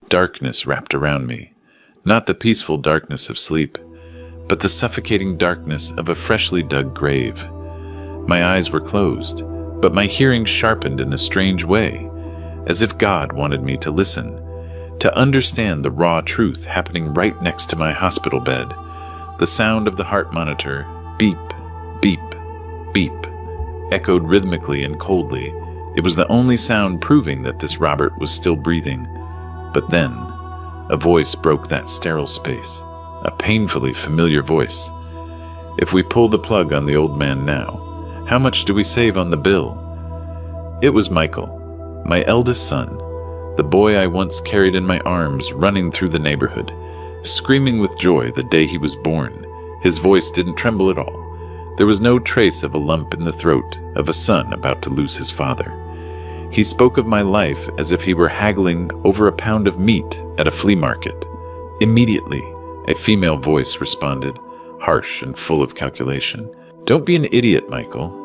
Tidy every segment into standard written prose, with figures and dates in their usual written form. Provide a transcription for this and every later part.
Darkness wrapped around me. Not the peaceful darkness of sleep, but the suffocating darkness of a freshly dug grave. My eyes were closed, but my hearing sharpened in a strange way, as if God wanted me to listen, to understand the raw truth happening right next to my hospital bed. The sound of the heart monitor, beep, beep, beep, echoed rhythmically and coldly. It was the only sound proving that this Robert was still breathing. But then, a voice broke that sterile space, a painfully familiar voice. If we pull the plug on the old man now, how much do we save on the bill? It was Michael, my eldest son, the boy I once carried in my arms, running through the neighborhood, screaming with joy the day he was born. His voice didn't tremble at all. There was no trace of a lump in the throat of a son about to lose his father. He spoke of my life as if he were haggling over a pound of meat at a flea market. Immediately, a female voice responded, harsh and full of calculation. "Don't be an idiot, Michael.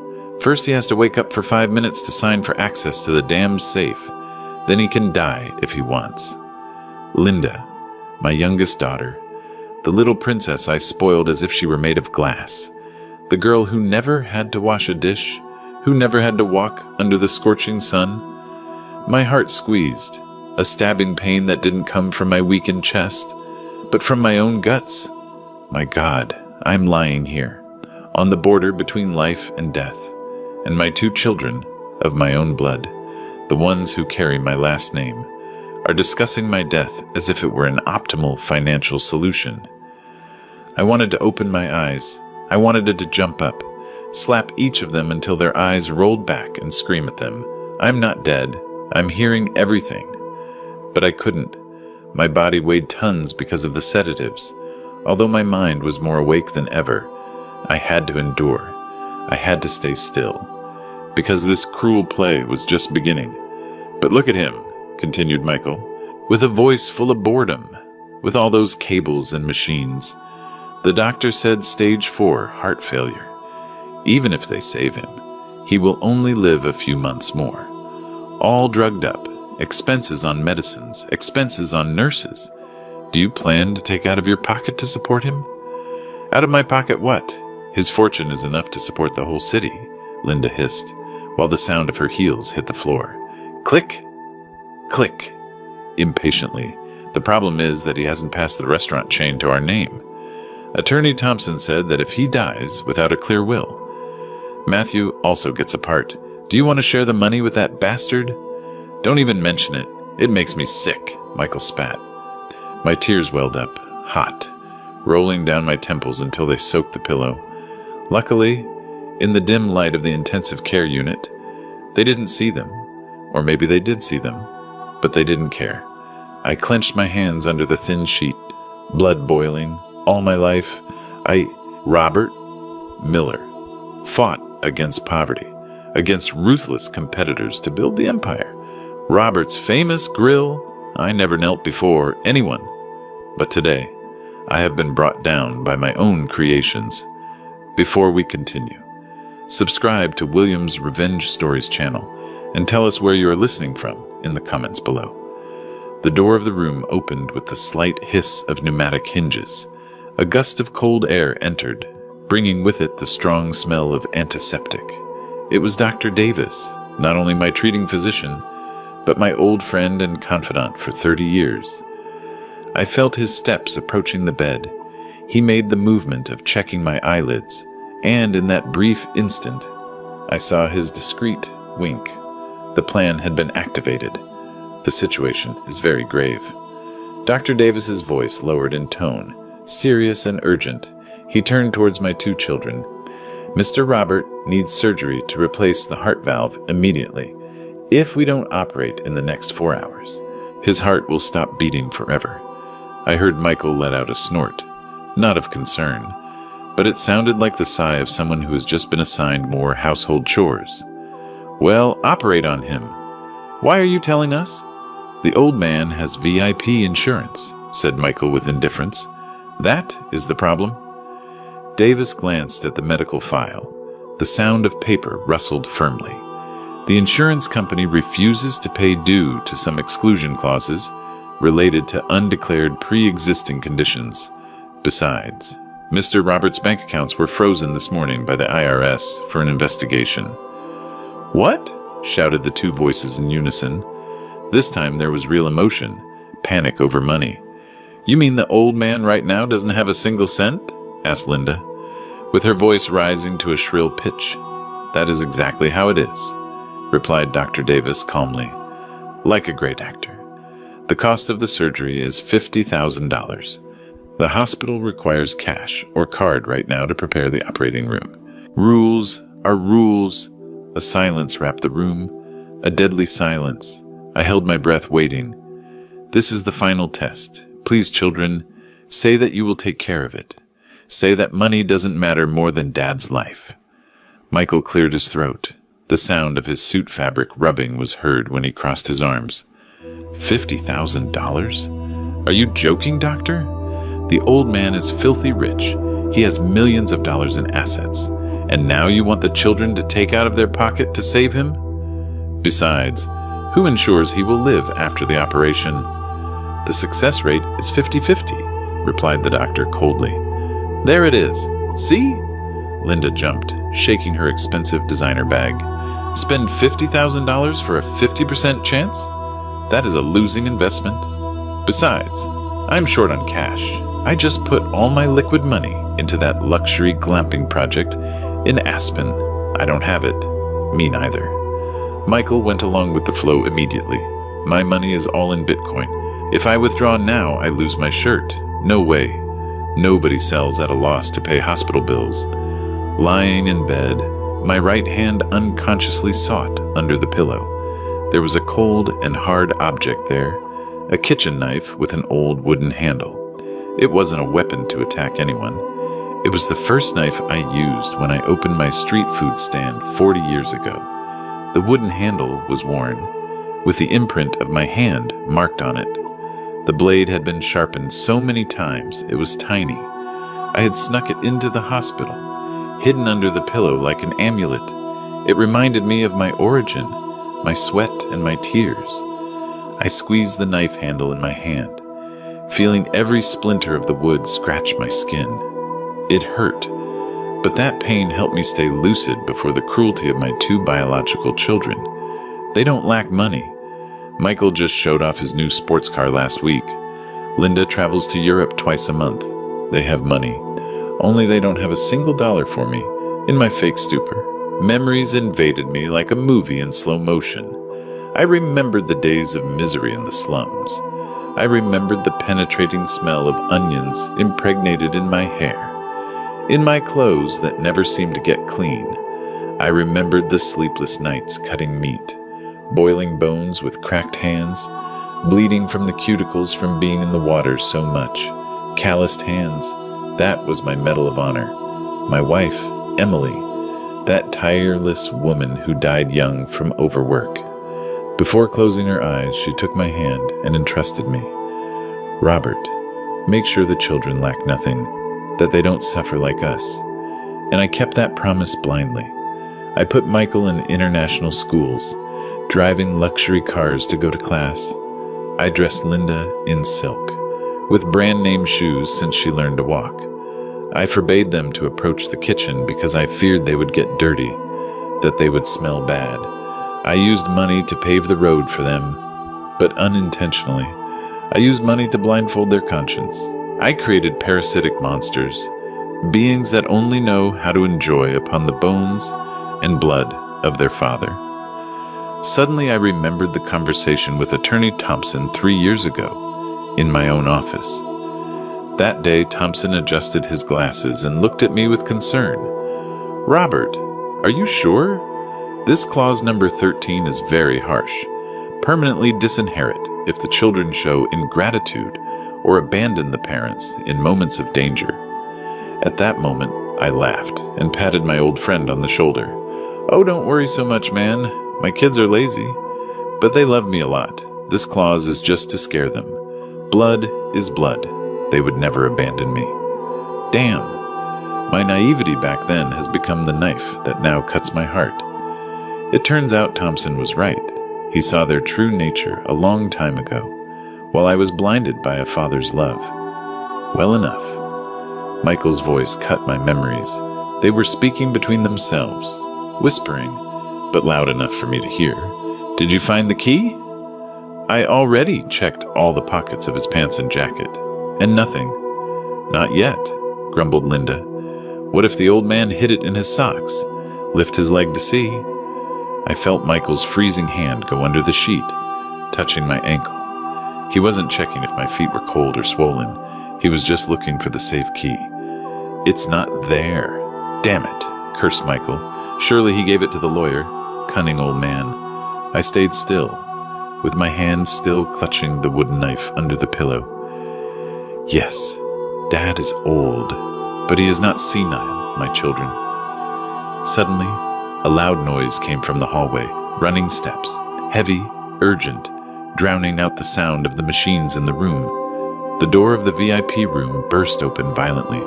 First he has to wake up for 5 minutes to sign for access to the damn safe. Then he can die if he wants." Linda, my youngest daughter, the little princess I spoiled as if she were made of glass, the girl who never had to wash a dish, who never had to walk under the scorching sun. My heart squeezed, a stabbing pain that didn't come from my weakened chest, but from my own guts. My God, I'm lying here, on the border between life and death, and my 2 children of my own blood, the ones who carry my last name, are discussing my death as if it were an optimal financial solution. I wanted to open my eyes. I wanted to jump up, slap each of them until their eyes rolled back and scream at them. I'm not dead. I'm hearing everything. But I couldn't. My body weighed tons because of the sedatives. Although my mind was more awake than ever, I had to endure. I had to stay still, because this cruel play was just beginning. "But look at him," continued Michael, with a voice full of boredom, with all those cables and machines. "The doctor said stage 4 heart failure. Even if they save him, he will only live a few months more. All drugged up, expenses on medicines, expenses on nurses. Do you plan to take out of your pocket to support him?" "Out of my pocket what? His fortune is enough to support the whole city," Linda hissed, while the sound of her heels hit the floor. Click, click, impatiently. "The problem is that he hasn't passed the restaurant chain to our name. Attorney Thompson said that if he dies without a clear will, Matthew also gets a part. Do you want to share the money with that bastard?" "Don't even mention it. It makes me sick," Michael spat. My tears welled up, hot, rolling down my temples until they soaked the pillow. Luckily, in the dim light of the intensive care unit, they didn't see them. Or maybe they did see them, but they didn't care. I clenched my hands under the thin sheet, blood boiling. All my life, Robert Miller, fought against poverty, against ruthless competitors to build the empire. Robert's famous grill. I never knelt before anyone. But today, I have been brought down by my own creations. Before we continue, subscribe to William's Revenge Stories channel and tell us where you are listening from in the comments below. The door of the room opened with the slight hiss of pneumatic hinges. A gust of cold air entered, bringing with it the strong smell of antiseptic. It was Dr. Davis, not only my treating physician, but my old friend and confidant for 30 years. I felt his steps approaching the bed. He made the movement of checking my eyelids, and in that brief instant, I saw his discreet wink. The plan had been activated. The situation is very grave. Dr. Davis's voice lowered in tone, serious and urgent. He turned towards my 2 children. "Mr. Robert needs surgery to replace the heart valve immediately. If we don't operate in the next 4 hours, his heart will stop beating forever." I heard Michael let out a snort, not of concern, but it sounded like the sigh of someone who has just been assigned more household chores. "Well, operate on him. Why are you telling us?" "The old man has VIP insurance," said Michael with indifference. "That is the problem." Davis glanced at the medical file. The sound of paper rustled firmly. "The insurance company refuses to pay due to some exclusion clauses. related to undeclared pre-existing conditions. Besides, Mr. Roberts' bank accounts were frozen this morning by the IRS for an investigation. "What?" shouted the two voices in unison. This time there was real emotion, panic over money. "You mean the old man right now doesn't have a single cent?" asked Linda, with her voice rising to a shrill pitch. "That is exactly how it is," replied Dr. Davis calmly, like a great actor. "The cost of the surgery is $50,000. The hospital requires cash or card right now to prepare the operating room. Rules are rules." A silence wrapped the room, a deadly silence. I held my breath waiting. "This is the final test. Please, children, say that you will take care of it. Say that money doesn't matter more than Dad's life." Michael cleared his throat. The sound of his suit fabric rubbing was heard when he crossed his arms. $50,000? Are you joking, doctor? The old man is filthy rich. He has millions of dollars in assets. And now you want the children to take out of their pocket to save him? Besides, who ensures he will live after the operation? "The success rate is 50-50, replied the doctor coldly. "There it is. See?" Linda jumped, shaking her expensive designer bag. "Spend $50,000 for a 50% chance? That is a losing investment. Besides, I'm short on cash. I just put all my liquid money into that luxury glamping project in Aspen. I don't have it. Me neither." Michael went along with the flow immediately. "My money is all in Bitcoin. If I withdraw now, I lose my shirt. No way. Nobody sells at a loss to pay hospital bills." Lying in bed, my right hand unconsciously sought under the pillow. There was a cold and hard object there, a kitchen knife with an old wooden handle. It wasn't a weapon to attack anyone. It was the first knife I used when I opened my street food stand 40 years ago. The wooden handle was worn, with the imprint of my hand marked on it. The blade had been sharpened so many times it was tiny. I had snuck it into the hospital, hidden under the pillow like an amulet. It reminded me of my origin, my sweat and my tears. I squeezed the knife handle in my hand, feeling every splinter of the wood scratch my skin. It hurt, but that pain helped me stay lucid before the cruelty of my two biological children. They don't lack money. Michael just showed off his new sports car last week. Linda travels to Europe twice a month. They have money. Only they don't have a single dollar for me in my fake stupor. Memories invaded me like a movie in slow motion. I remembered the days of misery in the slums. I remembered the penetrating smell of onions impregnated in my hair, in my clothes that never seemed to get clean. I remembered the sleepless nights cutting meat, boiling bones with cracked hands, bleeding from the cuticles from being in the water so much, calloused hands. That was my Medal of Honor. My wife, Emily, that tireless woman who died young from overwork. Before closing her eyes, she took my hand and entrusted me. "Robert, make sure the children lack nothing, that they don't suffer like us." And I kept that promise blindly. I put Michael in international schools, driving luxury cars to go to class. I dressed Linda in silk, with brand-name shoes since she learned to walk. I forbade them to approach the kitchen because I feared they would get dirty, that they would smell bad. I used money to pave the road for them, but unintentionally. I used money to blindfold their conscience. I created parasitic monsters, beings that only know how to enjoy upon the bones and blood of their father. Suddenly I remembered the conversation with Attorney Thompson 3 years ago, in my own office. That day, Thompson adjusted his glasses and looked at me with concern. "Robert, are you sure? This clause number 13 is very harsh. Permanently disinherit if the children show ingratitude or abandon the parents in moments of danger." At that moment, I laughed and patted my old friend on the shoulder. "Oh, don't worry so much, man. My kids are lazy, but they love me a lot. This clause is just to scare them. Blood is blood. They would never abandon me." Damn! My naivety back then has become the knife that now cuts my heart. It turns out Thompson was right. He saw their true nature a long time ago. while I was blinded by a father's love. Well enough. Michael's voice cut my memories. They were speaking between themselves, whispering, but loud enough for me to hear. Did you find the key? I already checked all the pockets of his pants and jacket, and nothing. Not yet, grumbled Linda. What if the old man hid it in his socks? Lift his leg to see. I felt Michael's freezing hand go under the sheet, touching my ankle. He wasn't checking if my feet were cold or swollen. He was just looking for the safe key. It's not there. Damn it, cursed Michael. Surely he gave it to the lawyer. Cunning old man. I stayed still, with my hand still clutching the wooden knife under the pillow. Yes, Dad is old, but he is not senile, my children. Suddenly, a loud noise came from the hallway, running steps, heavy, urgent, drowning out the sound of the machines in the room. The door of the VIP room burst open violently.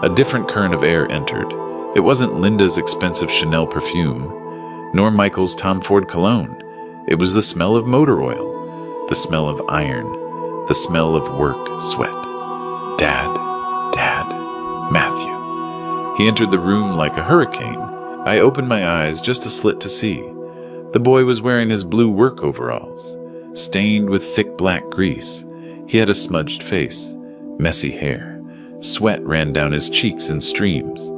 A different current of air entered. It wasn't Linda's expensive Chanel perfume, nor Michael's Tom Ford cologne. It was the smell of motor oil, the smell of iron, the smell of work sweat. Dad, Matthew. He entered the room like a hurricane. I opened my eyes just a slit to see. The boy was wearing his blue work overalls, stained with thick black grease. He had a smudged face, messy hair. Sweat ran down his cheeks in streams.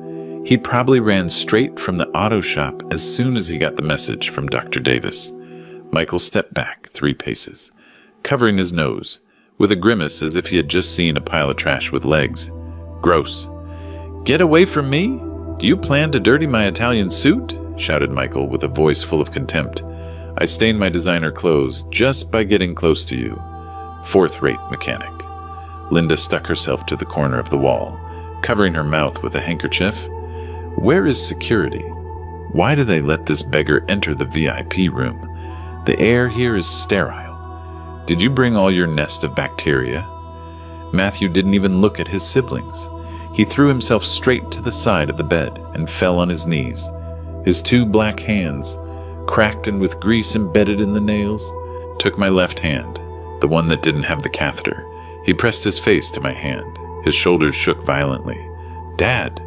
He probably ran straight from the auto shop as soon as he got the message from Dr. Davis. Michael stepped back 3 paces, covering his nose, with a grimace as if he had just seen a pile of trash with legs. Gross. Get away from me? Do you plan to dirty my Italian suit? Shouted Michael with a voice full of contempt. I stained my designer clothes just by getting close to you. Fourth-rate mechanic. Linda stuck herself to the corner of the wall, covering her mouth with a handkerchief. Where is security? Why do they let this beggar enter the VIP room? The air here is sterile. Did you bring all your nest of bacteria? Matthew didn't even look at his siblings. He threw himself straight to the side of the bed and fell on his knees. His 2 black hands, cracked and with grease embedded in the nails, took my left hand, the one that didn't have the catheter. He pressed his face to my hand. His shoulders shook violently. Dad!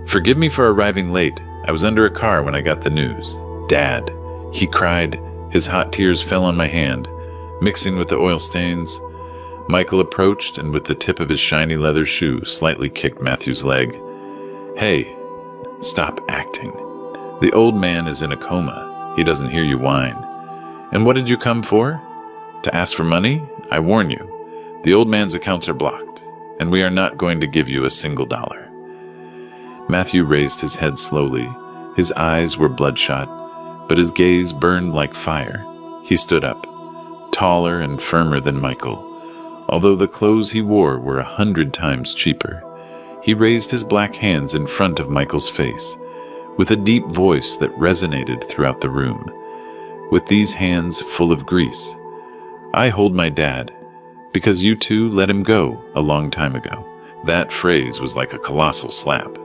Forgive me for arriving late. I was under a car when I got the news. Dad! He cried. His hot tears fell on my hand, mixing with the oil stains. Michael approached and with the tip of his shiny leather shoe slightly kicked Matthew's leg. Hey, stop acting. The old man is in a coma. He doesn't hear you whine. And what did you come for? To ask for money? I warn you, the old man's accounts are blocked, and we are not going to give you a single dollar. Matthew raised his head slowly. His eyes were bloodshot, but his gaze burned like fire. He stood up, taller and firmer than Michael. Although the clothes he wore were 100 times cheaper, he raised his black hands in front of Michael's face, with a deep voice that resonated throughout the room. With these hands full of grease, I hold my dad, because you two let him go a long time ago. That phrase was like a colossal slap.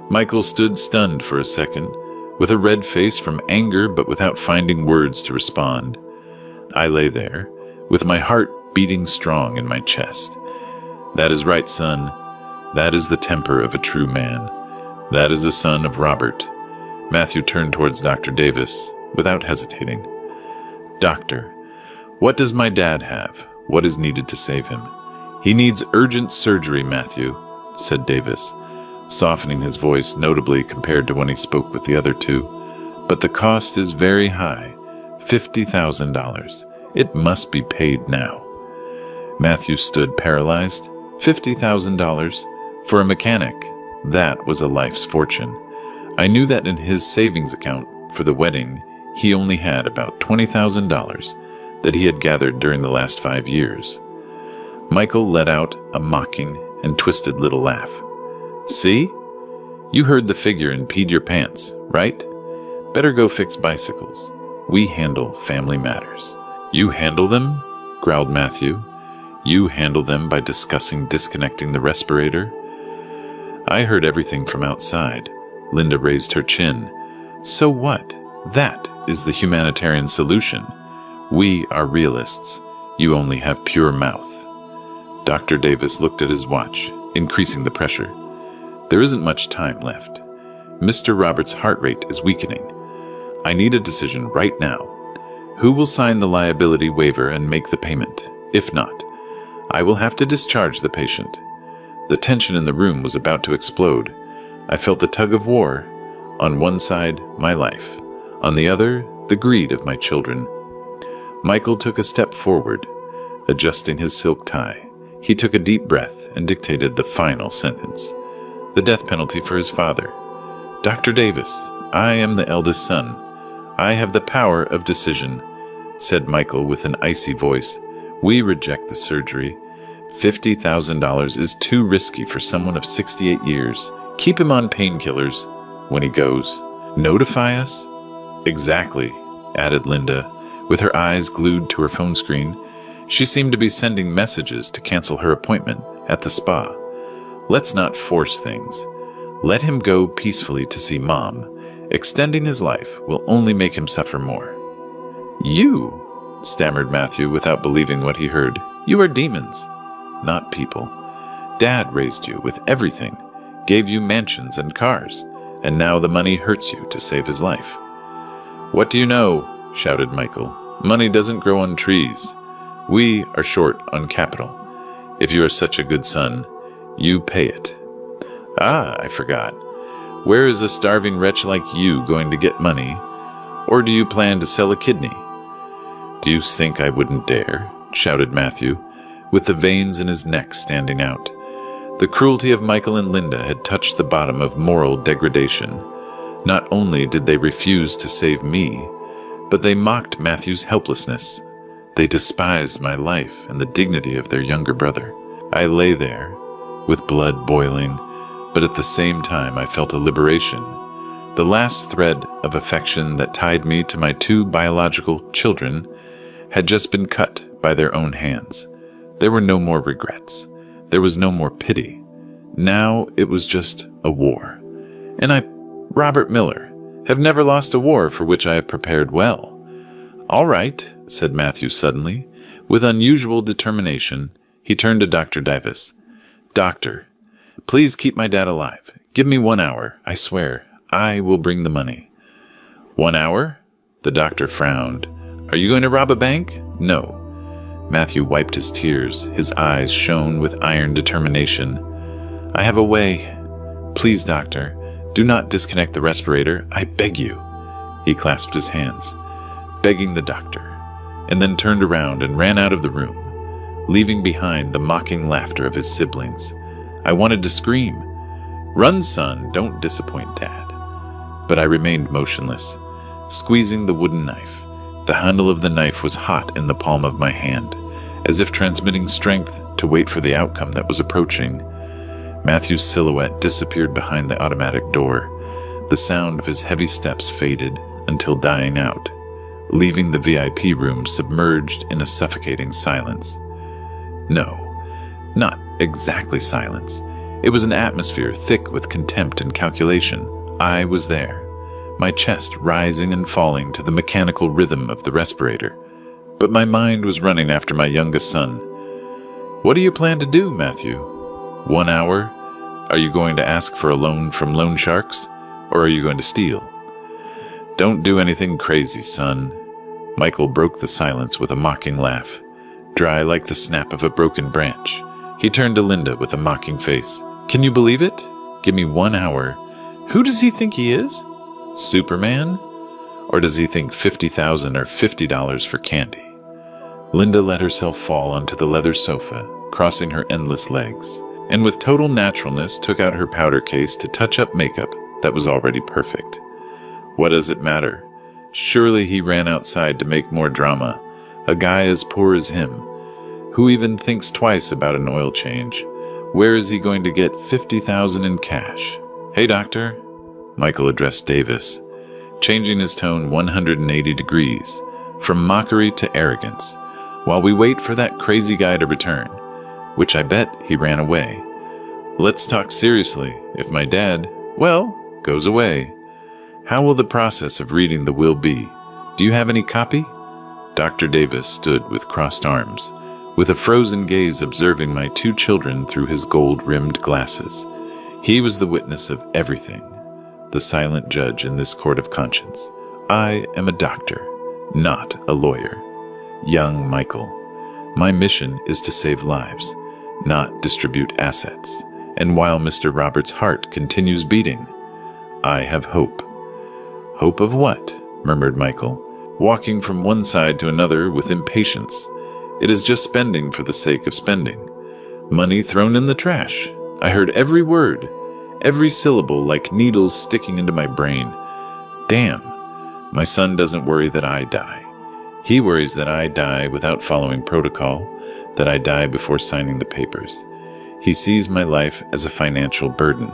Michael stood stunned for a second, with a red face from anger but without finding words to respond. I lay there, with my heart beating strong in my chest. That is right, son. That is the temper of a true man. That is the son of Robert. Matthew turned towards Dr. Davis, without hesitating. Doctor, what does my dad have? What is needed to save him? He needs urgent surgery, Matthew, said Davis, softening his voice notably compared to when he spoke with the other 2. But the cost is very high, $50,000. It must be paid now. Matthew stood paralyzed. $50,000 for a mechanic. That was a life's fortune. I knew that in his savings account for the wedding, he only had about $20,000 that he had gathered during the last 5 years. Michael let out a mocking and twisted little laugh. See? You heard the figure and peed your pants, right? Better go fix bicycles. We handle family matters. You handle them? Growled Matthew. You handle them by disconnecting the respirator? I heard everything from outside. Linda raised her chin. So what? That is the humanitarian solution. We are realists. You only have pure mouth. Dr. Davis looked at his watch, increasing the pressure. There isn't much time left. Mr. Roberts' heart rate is weakening. I need a decision right now. Who will sign the liability waiver and make the payment? If not, I will have to discharge the patient. The tension in the room was about to explode. I felt the tug of war. On one side, my life. On the other, the greed of my children. Michael took a step forward, adjusting his silk tie. He took a deep breath and dictated the final sentence. The death penalty for his father. Dr. Davis, I am the eldest son. I have the power of decision, said Michael with an icy voice. We reject the surgery. $50,000 is too risky for someone of 68 years. Keep him on painkillers when he goes. Notify us? Exactly, added Linda, with her eyes glued to her phone screen. She seemed to be sending messages to cancel her appointment at the spa. Let's not force things. Let him go peacefully to see Mom. Extending his life will only make him suffer more. You, stammered Matthew without believing what he heard. You are demons, not people. Dad raised you with everything, gave you mansions and cars, and now the money hurts you to save his life. What do you know? Shouted Michael. Money doesn't grow on trees. We are short on capital. If you are such a good son, you pay it. Ah, I forgot. Where is a starving wretch like you going to get money? Or do you plan to sell a kidney? Do you think I wouldn't dare? Shouted Matthew, with the veins in his neck standing out. The cruelty of Michael and Linda had touched the bottom of moral degradation. Not only did they refuse to save me, but they mocked Matthew's helplessness. They despised my life and the dignity of their younger brother. I lay there, with blood boiling, but at the same time I felt a liberation. The last thread of affection that tied me to my two biological children had just been cut by their own hands. There were no more regrets. There was no more pity. Now it was just a war. And I, Robert Miller, have never lost a war for which I have prepared well. All right, said Matthew suddenly. With unusual determination, he turned to Dr. Davis. Doctor, please keep my dad alive. Give me 1 hour, I swear. I will bring the money. 1 hour? The doctor frowned. Are you going to rob a bank? No. Matthew wiped his tears. His eyes shone with iron determination. I have a way. Please, doctor, do not disconnect the respirator. I beg you. He clasped his hands, begging the doctor, and then turned around and ran out of the room, leaving behind the mocking laughter of his siblings. I wanted to scream, Run, son, don't disappoint Dad. But I remained motionless, squeezing the wooden knife. The handle of the knife was hot in the palm of my hand, as if transmitting strength to wait for the outcome that was approaching. Matthew's silhouette disappeared behind the automatic door. The sound of his heavy steps faded until dying out, leaving the VIP room submerged in a suffocating silence. No, not exactly silence. It was an atmosphere thick with contempt and calculation. I was there, my chest rising and falling to the mechanical rhythm of the respirator. But my mind was running after my youngest son. What do you plan to do, Matthew? 1 hour? Are you going to ask for a loan from loan sharks? Or are you going to steal? Don't do anything crazy, son. Michael broke the silence with a mocking laugh, dry like the snap of a broken branch. He turned to Linda with a mocking face. Can you believe it? Give me 1 hour. Who does he think he is? Superman? Or does he think $50,000 or $50 for candy? Linda let herself fall onto the leather sofa, crossing her endless legs, and with total naturalness took out her powder case to touch up makeup that was already perfect. What does it matter? Surely he ran outside to make more drama. A guy as poor as him. Who even thinks twice about an oil change? Where is he going to get $50,000 in cash? Hey, doctor, Michael addressed Davis, changing his tone 180 degrees, from mockery to arrogance, while we wait for that crazy guy to return, which I bet he ran away. Let's talk seriously. If my dad, goes away, how will the process of reading the will be? Do you have any copy? Dr. Davis stood with crossed arms, with a frozen gaze observing my two children through his gold-rimmed glasses. He was the witness of everything, the silent judge in this court of conscience. I am a doctor, not a lawyer. Young Michael, my mission is to save lives, not distribute assets. And while Mr. Roberts' heart continues beating, I have hope. Hope of what? Murmured Michael, walking from one side to another with impatience. It is just spending for the sake of spending. Money thrown in the trash. I heard every word, every syllable like needles sticking into my brain. Damn, my son doesn't worry that I die. He worries that I die without following protocol, that I die before signing the papers. He sees my life as a financial burden,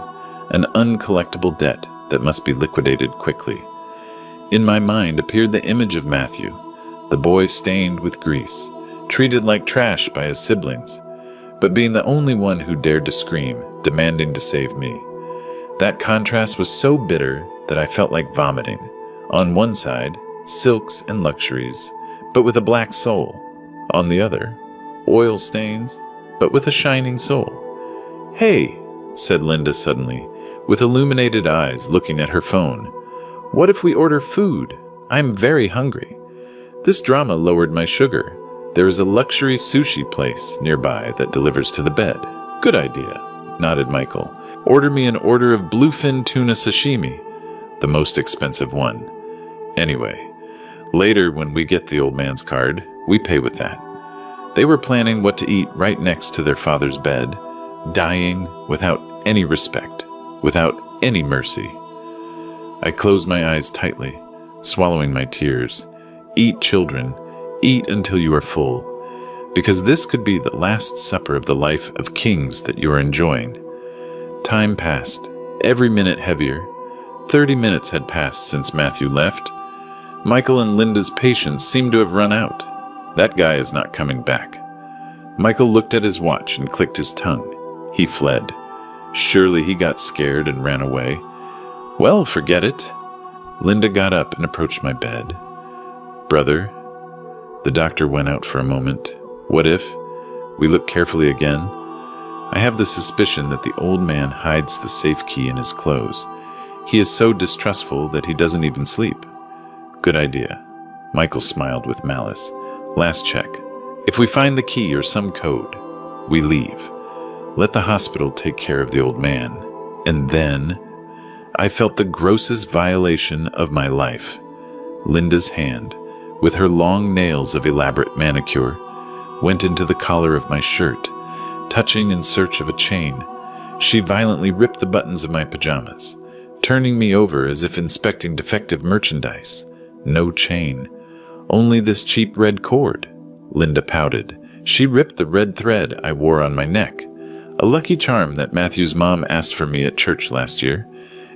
an uncollectible debt that must be liquidated quickly. In my mind appeared the image of Matthew, the boy stained with grease, treated like trash by his siblings, but being the only one who dared to scream, demanding to save me. That contrast was so bitter that I felt like vomiting. On one side, silks and luxuries, but with a black soul. On the other, oil stains, but with a shining soul. "Hey," said Linda suddenly, with illuminated eyes looking at her phone. "What if we order food? I'm very hungry." This drama lowered my sugar. There is a luxury sushi place nearby that delivers to the bed. "Good idea," nodded Michael. "Order me an order of bluefin tuna sashimi, the most expensive one. Anyway, later when we get the old man's card, we pay with that." They were planning what to eat right next to their father's bed, dying without any respect, without any mercy. I closed my eyes tightly, swallowing my tears. Eat, children, eat until you are full, because this could be the last supper of the life of kings that you are enjoying. Time passed, every minute heavier. 30 minutes had passed since Matthew left. Michael and Linda's patience seemed to have run out. That guy is not coming back. Michael looked at his watch and clicked his tongue. He fled. Surely he got scared and ran away. Well, forget it. Linda got up and approached my bed. "Brother," the doctor went out for a moment. "What if?" We looked carefully again. I have the suspicion that the old man hides the safe key in his clothes. He is so distrustful that he doesn't even sleep. "Good idea." Michael smiled with malice. "Last check. If we find the key or some code, we leave. Let the hospital take care of the old man." And then I felt the grossest violation of my life. Linda's hand, with her long nails of elaborate manicure, went into the collar of my shirt, touching in search of a chain. She violently ripped the buttons of my pajamas, turning me over as if inspecting defective merchandise. No chain. Only this cheap red cord. Linda pouted. She ripped the red thread I wore on my neck, a lucky charm that Matthew's mom asked for me at church last year,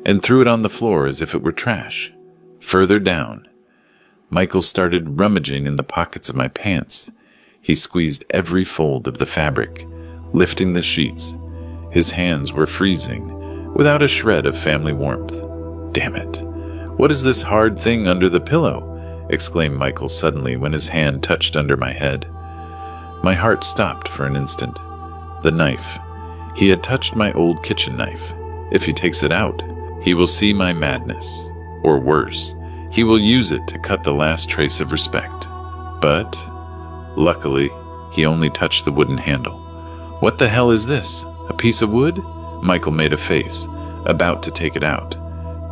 and threw it on the floor as if it were trash. Further down, Michael started rummaging in the pockets of my pants. He squeezed every fold of the fabric, lifting the sheets. His hands were freezing, without a shred of family warmth. "Damn it! What is this hard thing under the pillow?" exclaimed Michael suddenly when his hand touched under my head. My heart stopped for an instant. The knife. He had touched my old kitchen knife. If he takes it out, he will see my madness. Or worse, he will use it to cut the last trace of respect. But, luckily, he only touched the wooden handle. "What the hell is this? A piece of wood?" Michael made a face, about to take it out.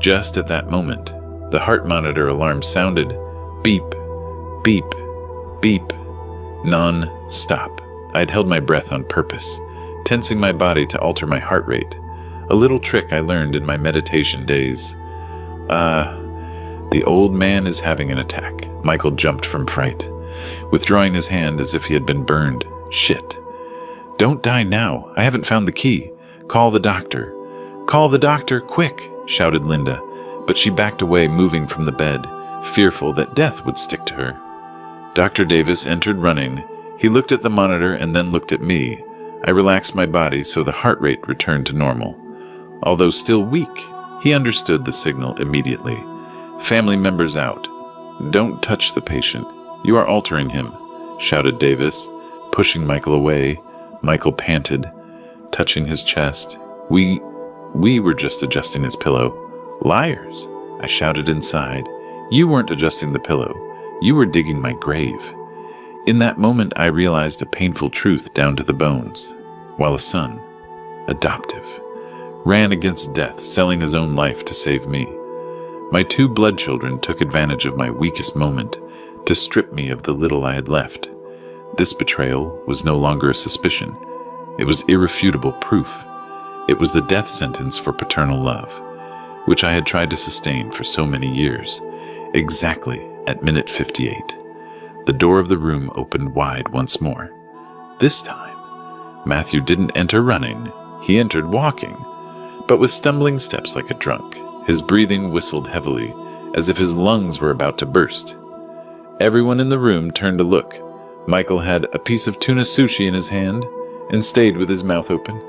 Just at that moment, the heart monitor alarm sounded. Beep, beep, beep. Non-stop. I'd held my breath on purpose, tensing my body to alter my heart rate. A little trick I learned in my meditation days. The old man is having an attack. Michael jumped from fright, withdrawing his hand as if he had been burned. Shit. "Don't die now. I haven't found the key. Call the doctor." "Call the doctor, quick," shouted Linda, but she backed away, moving from the bed, fearful that death would stick to her. Dr. Davis entered running. He looked at the monitor and then looked at me. I relaxed my body so the heart rate returned to normal. Although still weak, he understood the signal immediately. "Family members out. Don't touch the patient. "You are altering him," shouted Davis, pushing Michael away. Michael panted, touching his chest. We were just adjusting his pillow." "Liars," I shouted inside. "You weren't adjusting the pillow. You were digging my grave." In that moment, I realized a painful truth down to the bones. While a son, adoptive, ran against death, selling his own life to save me, my 2 blood children took advantage of my weakest moment to strip me of the little I had left. This betrayal was no longer a suspicion. It was irrefutable proof. It was the death sentence for paternal love, which I had tried to sustain for so many years. Exactly at minute 58, the door of the room opened wide once more. This time, Matthew didn't enter running. He entered walking, but with stumbling steps like a drunk. His breathing whistled heavily, as if his lungs were about to burst. Everyone in the room turned to look. Michael had a piece of tuna sushi in his hand and stayed with his mouth open.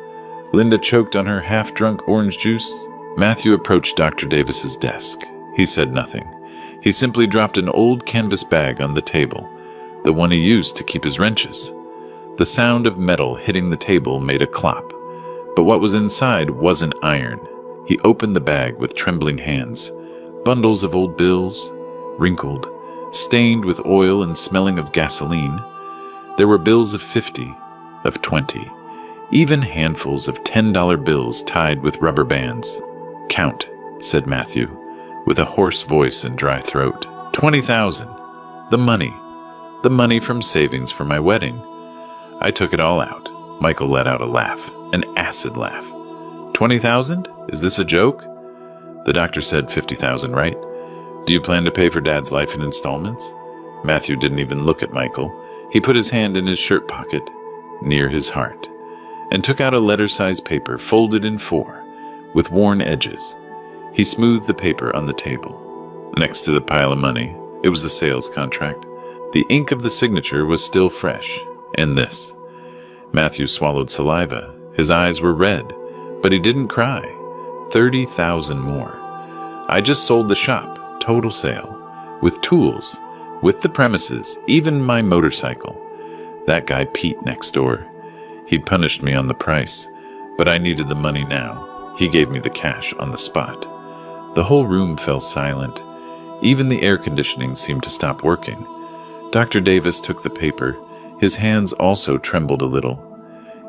Linda choked on her half-drunk orange juice. Matthew approached Dr. Davis's desk. He said nothing. He simply dropped an old canvas bag on the table, the one he used to keep his wrenches. The sound of metal hitting the table made a clop, but what was inside wasn't iron. He opened the bag with trembling hands. Bundles of old bills, wrinkled, stained with oil and smelling of gasoline. There were bills of 50, of 20, even handfuls of $10 bills tied with rubber bands. "Count," said Matthew, with a hoarse voice and dry throat. 20,000. The money from savings for my wedding. I took it all out. Michael let out a laugh, an acid laugh. 20,000? Is this a joke? The doctor said 50,000, right? Do you plan to pay for Dad's life in installments? Matthew didn't even look at Michael. He put his hand in his shirt pocket, near his heart, and took out a letter-sized paper folded in 4, with worn edges. He smoothed the paper on the table. Next to the pile of money, it was a sales contract. The ink of the signature was still fresh, and this. Matthew swallowed saliva. His eyes were red, but he didn't cry. 30,000 more. I just sold the shop, total sale, with tools, with the premises, even my motorcycle. That guy Pete next door. He'd punished me on the price, but I needed the money now. He gave me the cash on the spot. The whole room fell silent. Even the air conditioning seemed to stop working. Dr. Davis took the paper. His hands also trembled a little.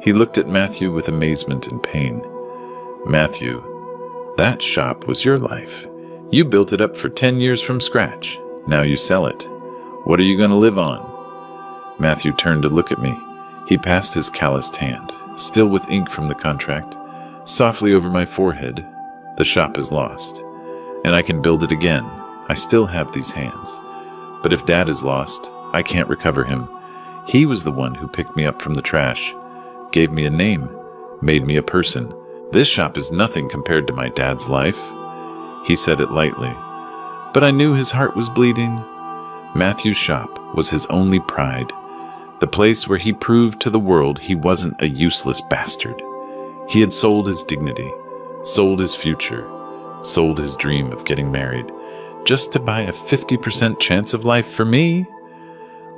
He looked at Matthew with amazement and pain. Matthew, that shop was your life. You built it up for 10 years from scratch. Now you sell it. What are you going to live on? Matthew turned to look at me. He passed his calloused hand, still with ink from the contract, softly over my forehead. The shop is lost, and I can build it again. I still have these hands. But if Dad is lost, I can't recover him. He was the one who picked me up from the trash, gave me a name, made me a person. This shop is nothing compared to my dad's life. He said it lightly, but I knew his heart was bleeding. Matthew's shop was his only pride, the place where he proved to the world he wasn't a useless bastard. He had sold his dignity, sold his future, sold his dream of getting married, just to buy a 50% chance of life for me.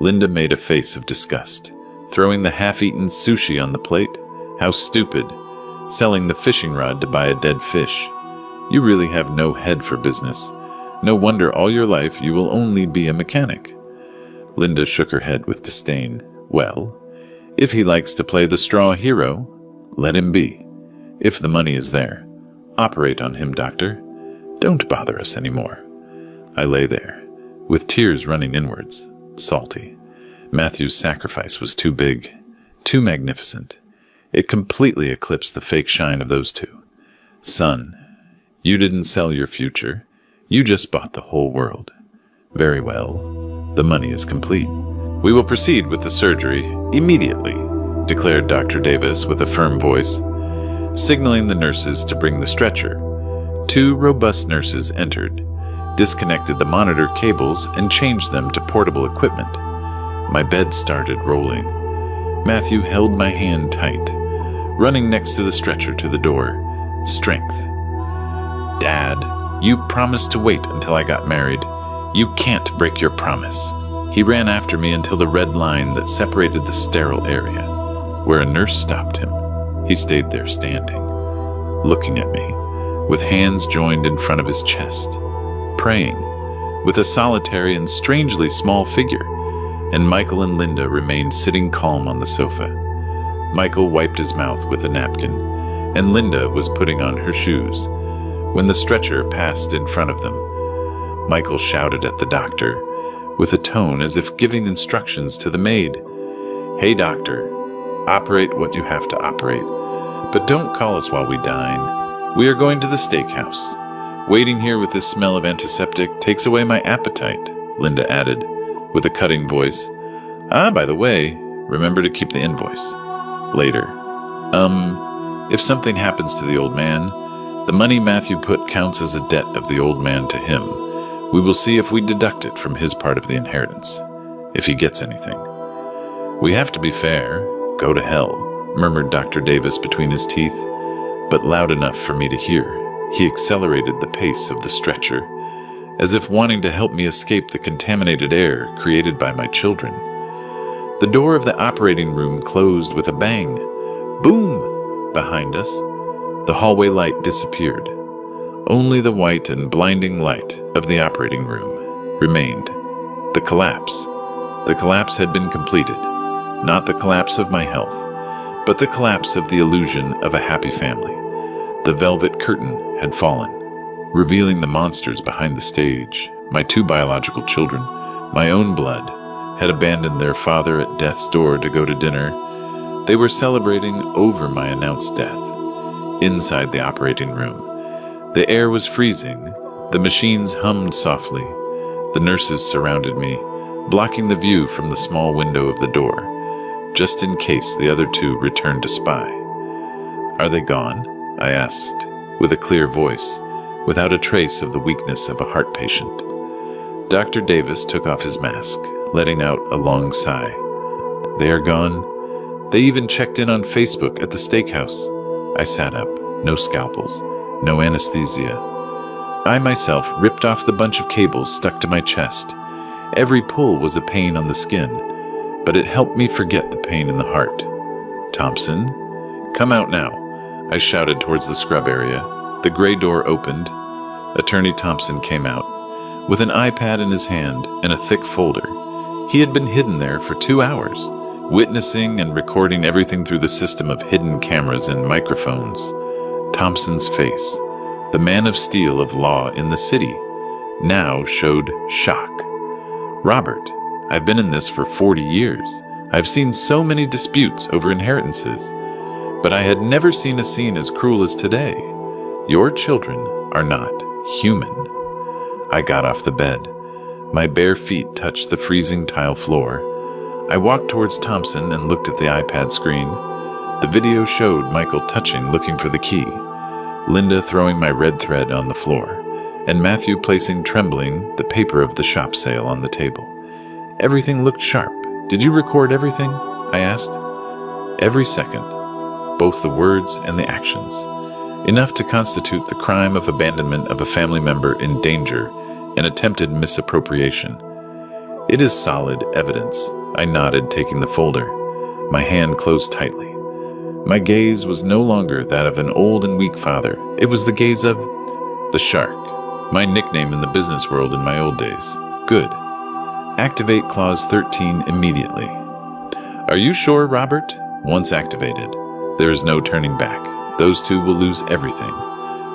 Linda made a face of disgust, throwing the half-eaten sushi on the plate. How stupid, selling the fishing rod to buy a dead fish. You really have no head for business. No wonder all your life you will only be a mechanic. Linda shook her head with disdain. Well, if he likes to play the straw hero, let him be. If the money is there, operate on him, doctor. Don't bother us anymore. I lay there, with tears running inwards, salty. Matthew's sacrifice was too big, too magnificent. It completely eclipsed the fake shine of those two. Son, you didn't sell your future. You just bought the whole world. Very well. The money is complete. We will proceed with the surgery immediately, declared Dr. Davis with a firm voice, signaling the nurses to bring the stretcher. 2 robust nurses entered, disconnected the monitor cables, and changed them to portable equipment. My bed started rolling. Matthew held my hand tight, running next to the stretcher to the door. Strength. Dad, you promised to wait until I got married. You can't break your promise. He ran after me until the red line that separated the sterile area, where a nurse stopped him. He stayed there standing, looking at me, with hands joined in front of his chest, praying, with a solitary and strangely small figure, and Michael and Linda remained sitting calm on the sofa. Michael wiped his mouth with a napkin, and Linda was putting on her shoes. When the stretcher passed in front of them, Michael shouted at the doctor, with a tone as if giving instructions to the maid. "Hey, doctor, operate what you have to operate, but don't call us while we dine. We are going to the steakhouse. Waiting here with this smell of antiseptic takes away my appetite," Linda added, with a cutting voice. By the way, remember to keep the invoice. Later. If something happens to the old man, the money Matthew put counts as a debt of the old man to him. We will see if we deduct it from his part of the inheritance, if he gets anything. "We have to be fair. Go to hell," murmured Dr. Davis between his teeth, but loud enough for me to hear. He accelerated the pace of the stretcher, as if wanting to help me escape the contaminated air created by my children. The door of the operating room closed with a bang. Boom! Behind us, the hallway light disappeared. Only the white and blinding light of the operating room remained. The collapse. The collapse had been completed. Not the collapse of my health, but the collapse of the illusion of a happy family. The velvet curtain had fallen, revealing the monsters behind the stage. My two biological children, my own blood, had abandoned their father at death's door to go to dinner. They were celebrating over my announced death. Inside the operating room, the air was freezing. The machines hummed softly. The nurses surrounded me, blocking the view from the small window of the door, just in case the other two returned to spy. "Are they gone?" I asked, with a clear voice, without a trace of the weakness of a heart patient. Dr. Davis took off his mask, letting out a long sigh. "They are gone. They even checked in on Facebook at the steakhouse." I sat up. No scalpels, no anesthesia. I myself ripped off the bunch of cables stuck to my chest. Every pull was a pain on the skin, but it helped me forget the pain in the heart. "Thompson, come out now," I shouted towards the scrub area. The gray door opened. Attorney Thompson came out, with an iPad in his hand and a thick folder. He had been hidden there for 2 hours, witnessing and recording everything through the system of hidden cameras and microphones. Thompson's face, the man of steel of law in the city, now showed shock. "Robert, I've been in this for 40 years. I've seen so many disputes over inheritances, but I had never seen a scene as cruel as today. Your children are not human." I got off the bed. My bare feet touched the freezing tile floor. I walked towards Thompson and looked at the iPad screen. The video showed Michael touching, looking for the key, Linda throwing my red thread on the floor, and Matthew placing, trembling, the paper of the shop sale on the table. Everything looked sharp. "Did you record everything?" I asked. "Every second, both the words and the actions. Enough to constitute the crime of abandonment of a family member in danger and attempted misappropriation. It is solid evidence." I nodded, taking the folder. My hand closed tightly. My gaze was no longer that of an old and weak father. It was the gaze of the shark, my nickname in the business world in my old days. "Good. Activate Clause 13 immediately." "Are you sure, Robert?" "Once activated, there is no turning back. Those two will lose everything.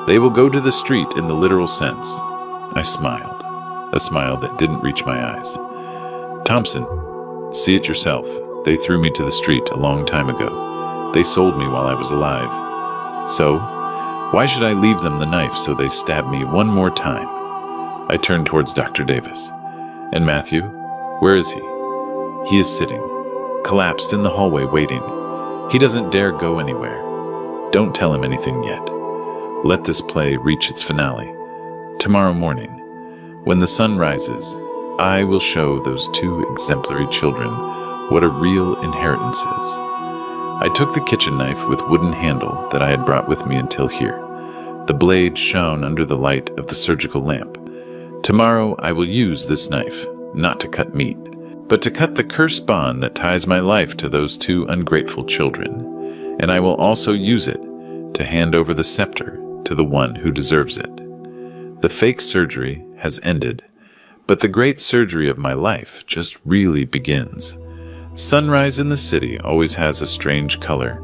They will go to the street in the literal sense." I smiled, a smile that didn't reach my eyes. "Thompson, see it yourself. They threw me to the street a long time ago. They sold me while I was alive. So, why should I leave them the knife so they stab me one more time?" I turned towards Dr. Davis. "And Matthew, where is he?" "He is sitting, collapsed in the hallway waiting. He doesn't dare go anywhere. Don't tell him anything yet. Let this play reach its finale. Tomorrow morning, when the sun rises, I will show those two exemplary children what a real inheritance is." I took the kitchen knife with wooden handle that I had brought with me until here. The blade shone under the light of the surgical lamp. Tomorrow I will use this knife, not to cut meat, but to cut the cursed bond that ties my life to those two ungrateful children, and I will also use it to hand over the scepter to the one who deserves it. The fake surgery has ended, but the great surgery of my life just really begins. Sunrise in the city always has a strange color,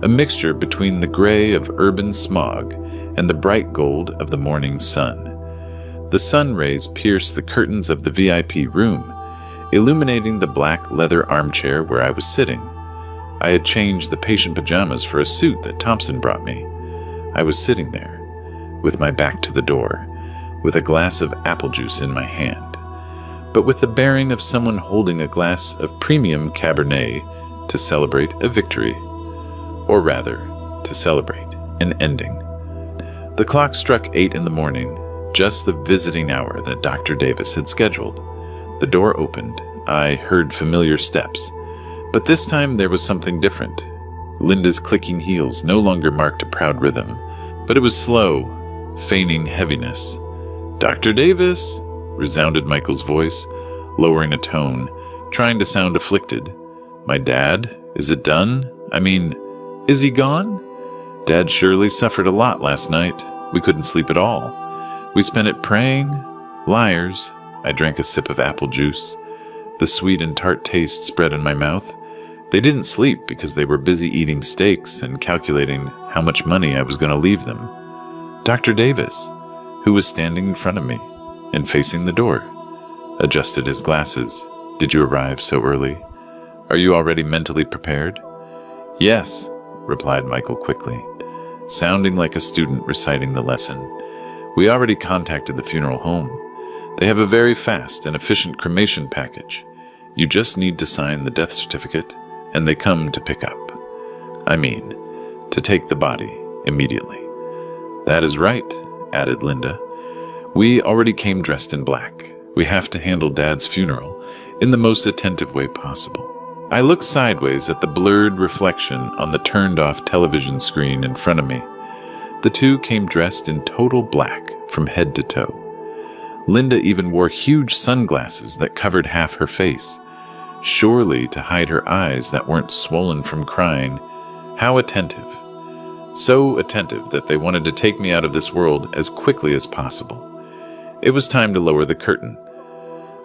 a mixture between the gray of urban smog and the bright gold of the morning sun. The sun rays pierce the curtains of the VIP room, illuminating the black leather armchair where I was sitting. I had changed the patient pajamas for a suit that Thompson brought me. I was sitting there, with my back to the door, with a glass of apple juice in my hand, but with the bearing of someone holding a glass of premium Cabernet to celebrate a victory, or rather, to celebrate an ending. The clock struck 8 in the morning, just the visiting hour that Dr. Davis had scheduled. The door opened. I heard familiar steps, but this time there was something different. Linda's clicking heels no longer marked a proud rhythm, but it was slow, feigning heaviness. "Dr. Davis," resounded Michael's voice, lowering a tone, trying to sound afflicted. "My dad? Is it done? I mean, is he gone? Dad surely suffered a lot last night. We couldn't sleep at all. We spent it praying. Liars." I drank a sip of apple juice. The sweet and tart taste spread in my mouth. They didn't sleep because they were busy eating steaks and calculating how much money I was going to leave them. Dr. Davis, who was standing in front of me and facing the door, adjusted his glasses. "Did you arrive so early? Are you already mentally prepared?" "Yes," replied Michael quickly, sounding like a student reciting the lesson. "We already contacted the funeral home. They have a very fast and efficient cremation package. You just need to sign the death certificate, and they come to pick up. I mean, to take the body immediately." "That is right," added Linda. "We already came dressed in black. We have to handle Dad's funeral in the most attentive way possible." I looked sideways at the blurred reflection on the turned-off television screen in front of me. The two came dressed in total black from head to toe. Linda even wore huge sunglasses that covered half her face, surely to hide her eyes that weren't swollen from crying. How attentive. So attentive that they wanted to take me out of this world as quickly as possible. It was time to lower the curtain.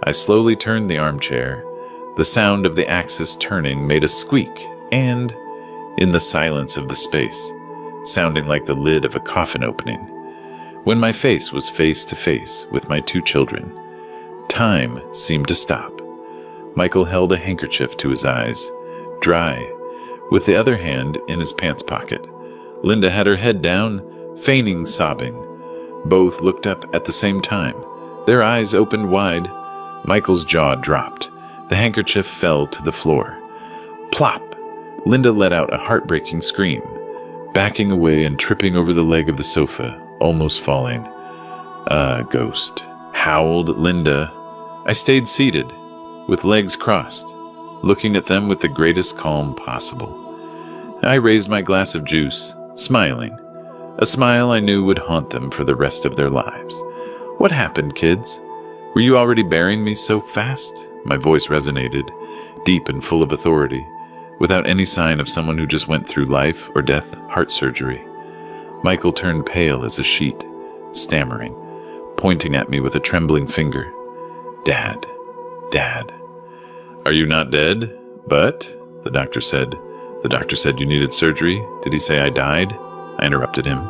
I slowly turned the armchair. The sound of the axis turning made a squeak, and, in the silence of the space, sounding like the lid of a coffin opening, when my face was face to face with my two children, time seemed to stop. Michael held a handkerchief to his eyes, dry, with the other hand in his pants pocket. Linda had her head down, feigning sobbing. Both looked up at the same time. Their eyes opened wide. Michael's jaw dropped. The handkerchief fell to the floor. Plop! Linda let out a heartbreaking scream, backing away and tripping over the leg of the sofa, almost falling. Ghost, howled Linda. I stayed seated, with legs crossed, looking at them with the greatest calm possible. I raised my glass of juice, smiling, a smile I knew would haunt them for the rest of their lives. "What happened, kids? Were you already burying me so fast?" My voice resonated, deep and full of authority, without any sign of someone who just went through life or death heart surgery. Michael turned pale as a sheet, stammering, pointing at me with a trembling finger. "Dad, Dad." "Are you not dead?" "But," the doctor said. "The doctor said you needed surgery. Did he say I died?" I interrupted him,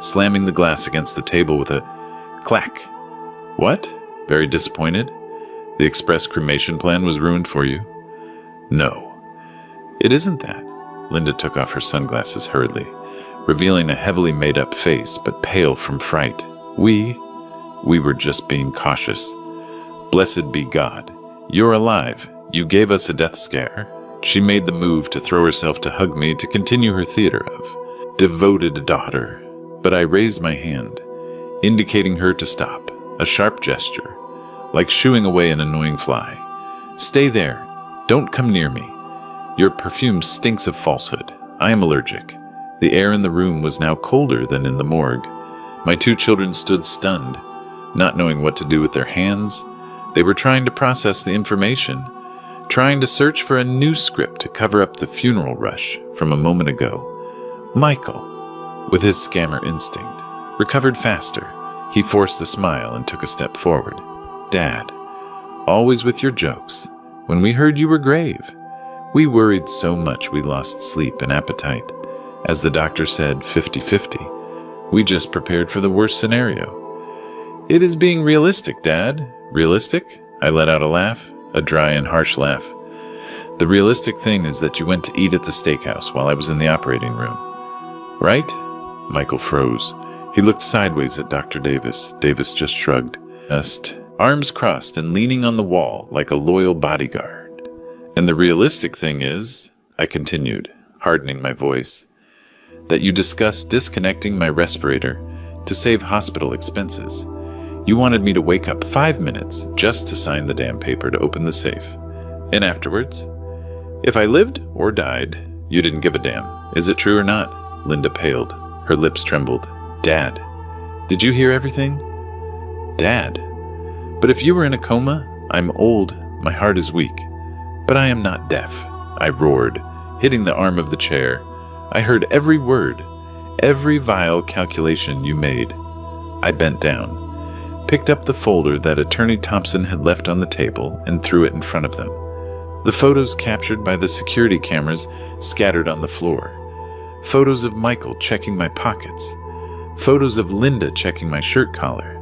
slamming the glass against the table with a clack. "What?" Very disappointed. "The express cremation plan was ruined for you?" "No, it isn't that." Linda took off her sunglasses hurriedly, revealing a heavily made-up face, but pale from fright. We were just being cautious. Blessed be God. You're alive. You gave us a death scare." She made the move to throw herself to hug me to continue her theater of devoted daughter, but I raised my hand, indicating her to stop, a sharp gesture, like shooing away an annoying fly. "Stay there. Don't come near me. Your perfume stinks of falsehood. I am allergic." The air in the room was now colder than in the morgue. My two children stood stunned, not knowing what to do with their hands. They were trying to process the information. trying to search for a new script to cover up the funeral rush from a moment ago. Michael, with his scammer instinct, recovered faster. He forced a smile and took a step forward. Dad, always with your jokes. When we heard you were grave, we worried so much we lost sleep and appetite. As the doctor said, 50-50. We just prepared for the worst scenario. It is being realistic, Dad. Realistic? I let out a laugh, a dry and harsh laugh. The realistic thing is that you went to eat at the steakhouse while I was in the operating room. Right? Michael froze. He looked sideways at Dr. Davis. Davis just shrugged. Arms crossed and leaning on the wall like a loyal bodyguard. And the realistic thing is, I continued, hardening my voice, that you discussed disconnecting my respirator to save hospital expenses. You wanted me to wake up 5 minutes just to sign the damn paper to open the safe. And afterwards, if I lived or died, you didn't give a damn. Is it true or not? Linda paled. Her lips trembled. Dad, did you hear everything? Dad, but if you were in a coma, I'm old, my heart is weak. But I am not deaf, I roared, hitting the arm of the chair. I heard every word, every vile calculation you made. I bent down, picked up the folder that Attorney Thompson had left on the table and threw it in front of them. The photos captured by the security cameras scattered on the floor. Photos of Michael checking my pockets. Photos of Linda checking my shirt collar.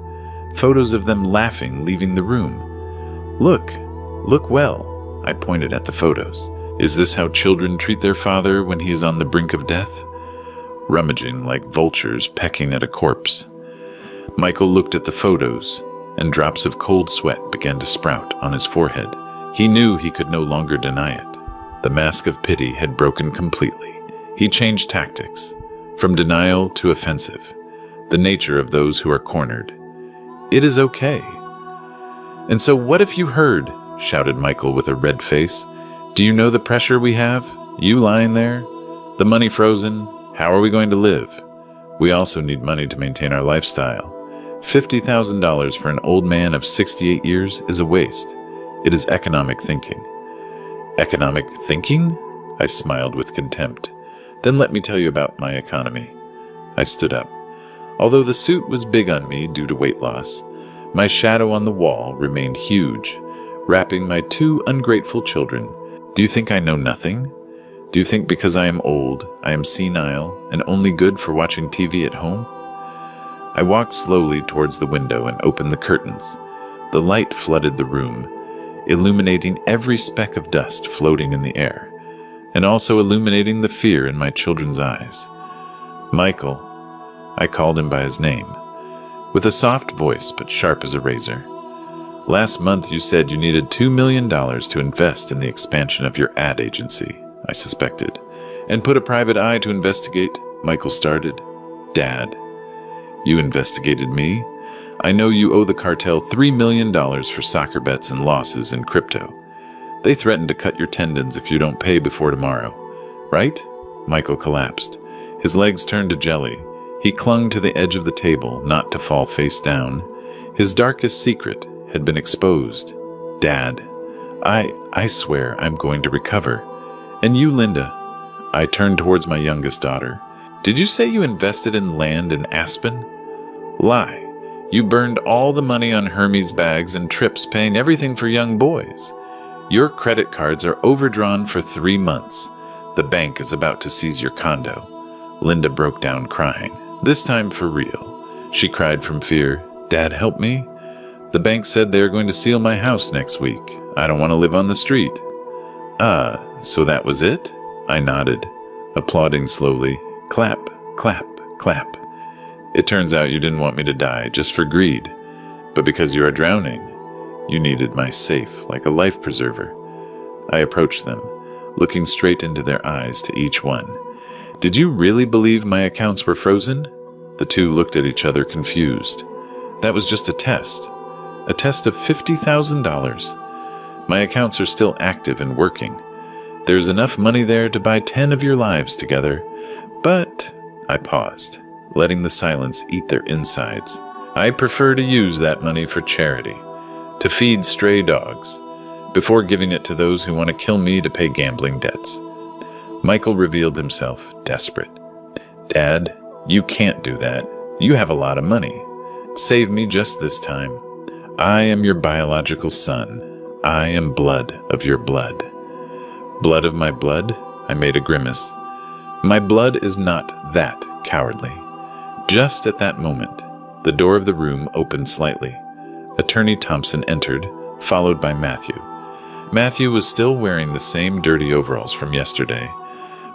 Photos of them laughing, leaving the room. Look well, I pointed at the photos. Is this how children treat their father when he is on the brink of death? Rummaging like vultures pecking at a corpse. Michael looked at the photos, and drops of cold sweat began to sprout on his forehead. He knew he could no longer deny it. The mask of pity had broken completely. He changed tactics, from denial to offensive, the nature of those who are cornered. It is okay. And so what if you heard, shouted Michael with a red face. Do you know the pressure we have? You lying there? The money frozen? How are we going to live? We also need money to maintain our lifestyle. $50,000 for an old man of 68 years is a waste. It is economic thinking. Economic thinking? I smiled with contempt. Then let me tell you about my economy. I stood up. Although the suit was big on me due to weight loss, my shadow on the wall remained huge, wrapping my 2 ungrateful children. Do you think I know nothing? Do you think because I am old, I am senile, and only good for watching TV at home? I walked slowly towards the window and opened the curtains. The light flooded the room, illuminating every speck of dust floating in the air, and also illuminating the fear in my children's eyes. Michael, I called him by his name, with a soft voice but sharp as a razor. Last month you said you needed $2 million to invest in the expansion of your ad agency, I suspected, and put a private eye to investigate, Michael started. Dad, you investigated me? I know you owe the cartel $3 million for soccer bets and losses in crypto. They threatened to cut your tendons if you don't pay before tomorrow, right? Michael collapsed. His legs turned to jelly. He clung to the edge of the table, not to fall face down. His darkest secret had been exposed. Dad, I swear I'm going to recover. And you, Linda. I turned towards my youngest daughter. Did you say you invested in land in Aspen? Lie. You burned all the money on Hermes bags and trips paying everything for young boys. Your credit cards are overdrawn for 3 months. The bank is about to seize your condo. Linda broke down crying. This time for real. She cried from fear. Dad, help me. The bank said they are going to seal my house next week. I don't want to live on the street. So that was it? I nodded, applauding slowly. Clap, clap, clap. It turns out you didn't want me to die just for greed, but because you are drowning. You needed my safe like a life preserver. I approached them, looking straight into their eyes to each one. Did you really believe my accounts were frozen? The two looked at each other confused. That was just a test of $50,000. My accounts are still active and working. There's enough money there to buy 10 of your lives together. But, I paused, letting the silence eat their insides. I prefer to use that money for charity, to feed stray dogs, before giving it to those who want to kill me to pay gambling debts. Michael revealed himself desperate. Dad, you can't do that. You have a lot of money. Save me just this time. I am your biological son. I am blood of your blood. Blood of my blood? I made a grimace. My blood is not that cowardly. Just at that moment, the door of the room opened slightly. Attorney Thompson entered, followed by Matthew. Matthew was still wearing the same dirty overalls from yesterday,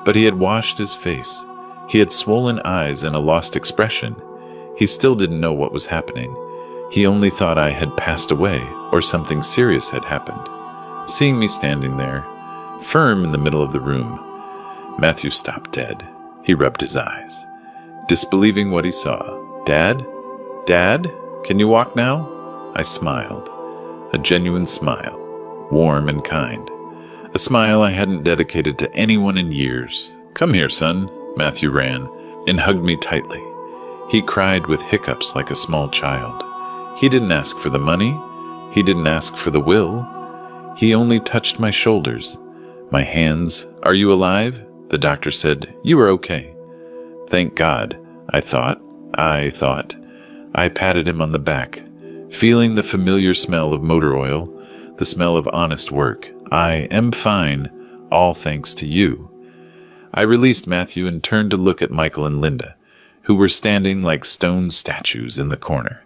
but he had washed his face. He had swollen eyes and a lost expression. He still didn't know what was happening. He only thought I had passed away or something serious had happened. Seeing me standing there, firm in the middle of the room, Matthew stopped dead. He rubbed his eyes, disbelieving what he saw. Dad? Dad? Can you walk now? I smiled. A genuine smile, warm and kind. A smile I hadn't dedicated to anyone in years. Come here, son. Matthew ran and hugged me tightly. He cried with hiccups like a small child. He didn't ask for the money. He didn't ask for the will. He only touched my shoulders, my hands. Are you alive? The doctor said, you are okay. Thank God, I thought. I patted him on the back, feeling the familiar smell of motor oil, the smell of honest work. I am fine, all thanks to you. I released Matthew and turned to look at Michael and Linda, who were standing like stone statues in the corner.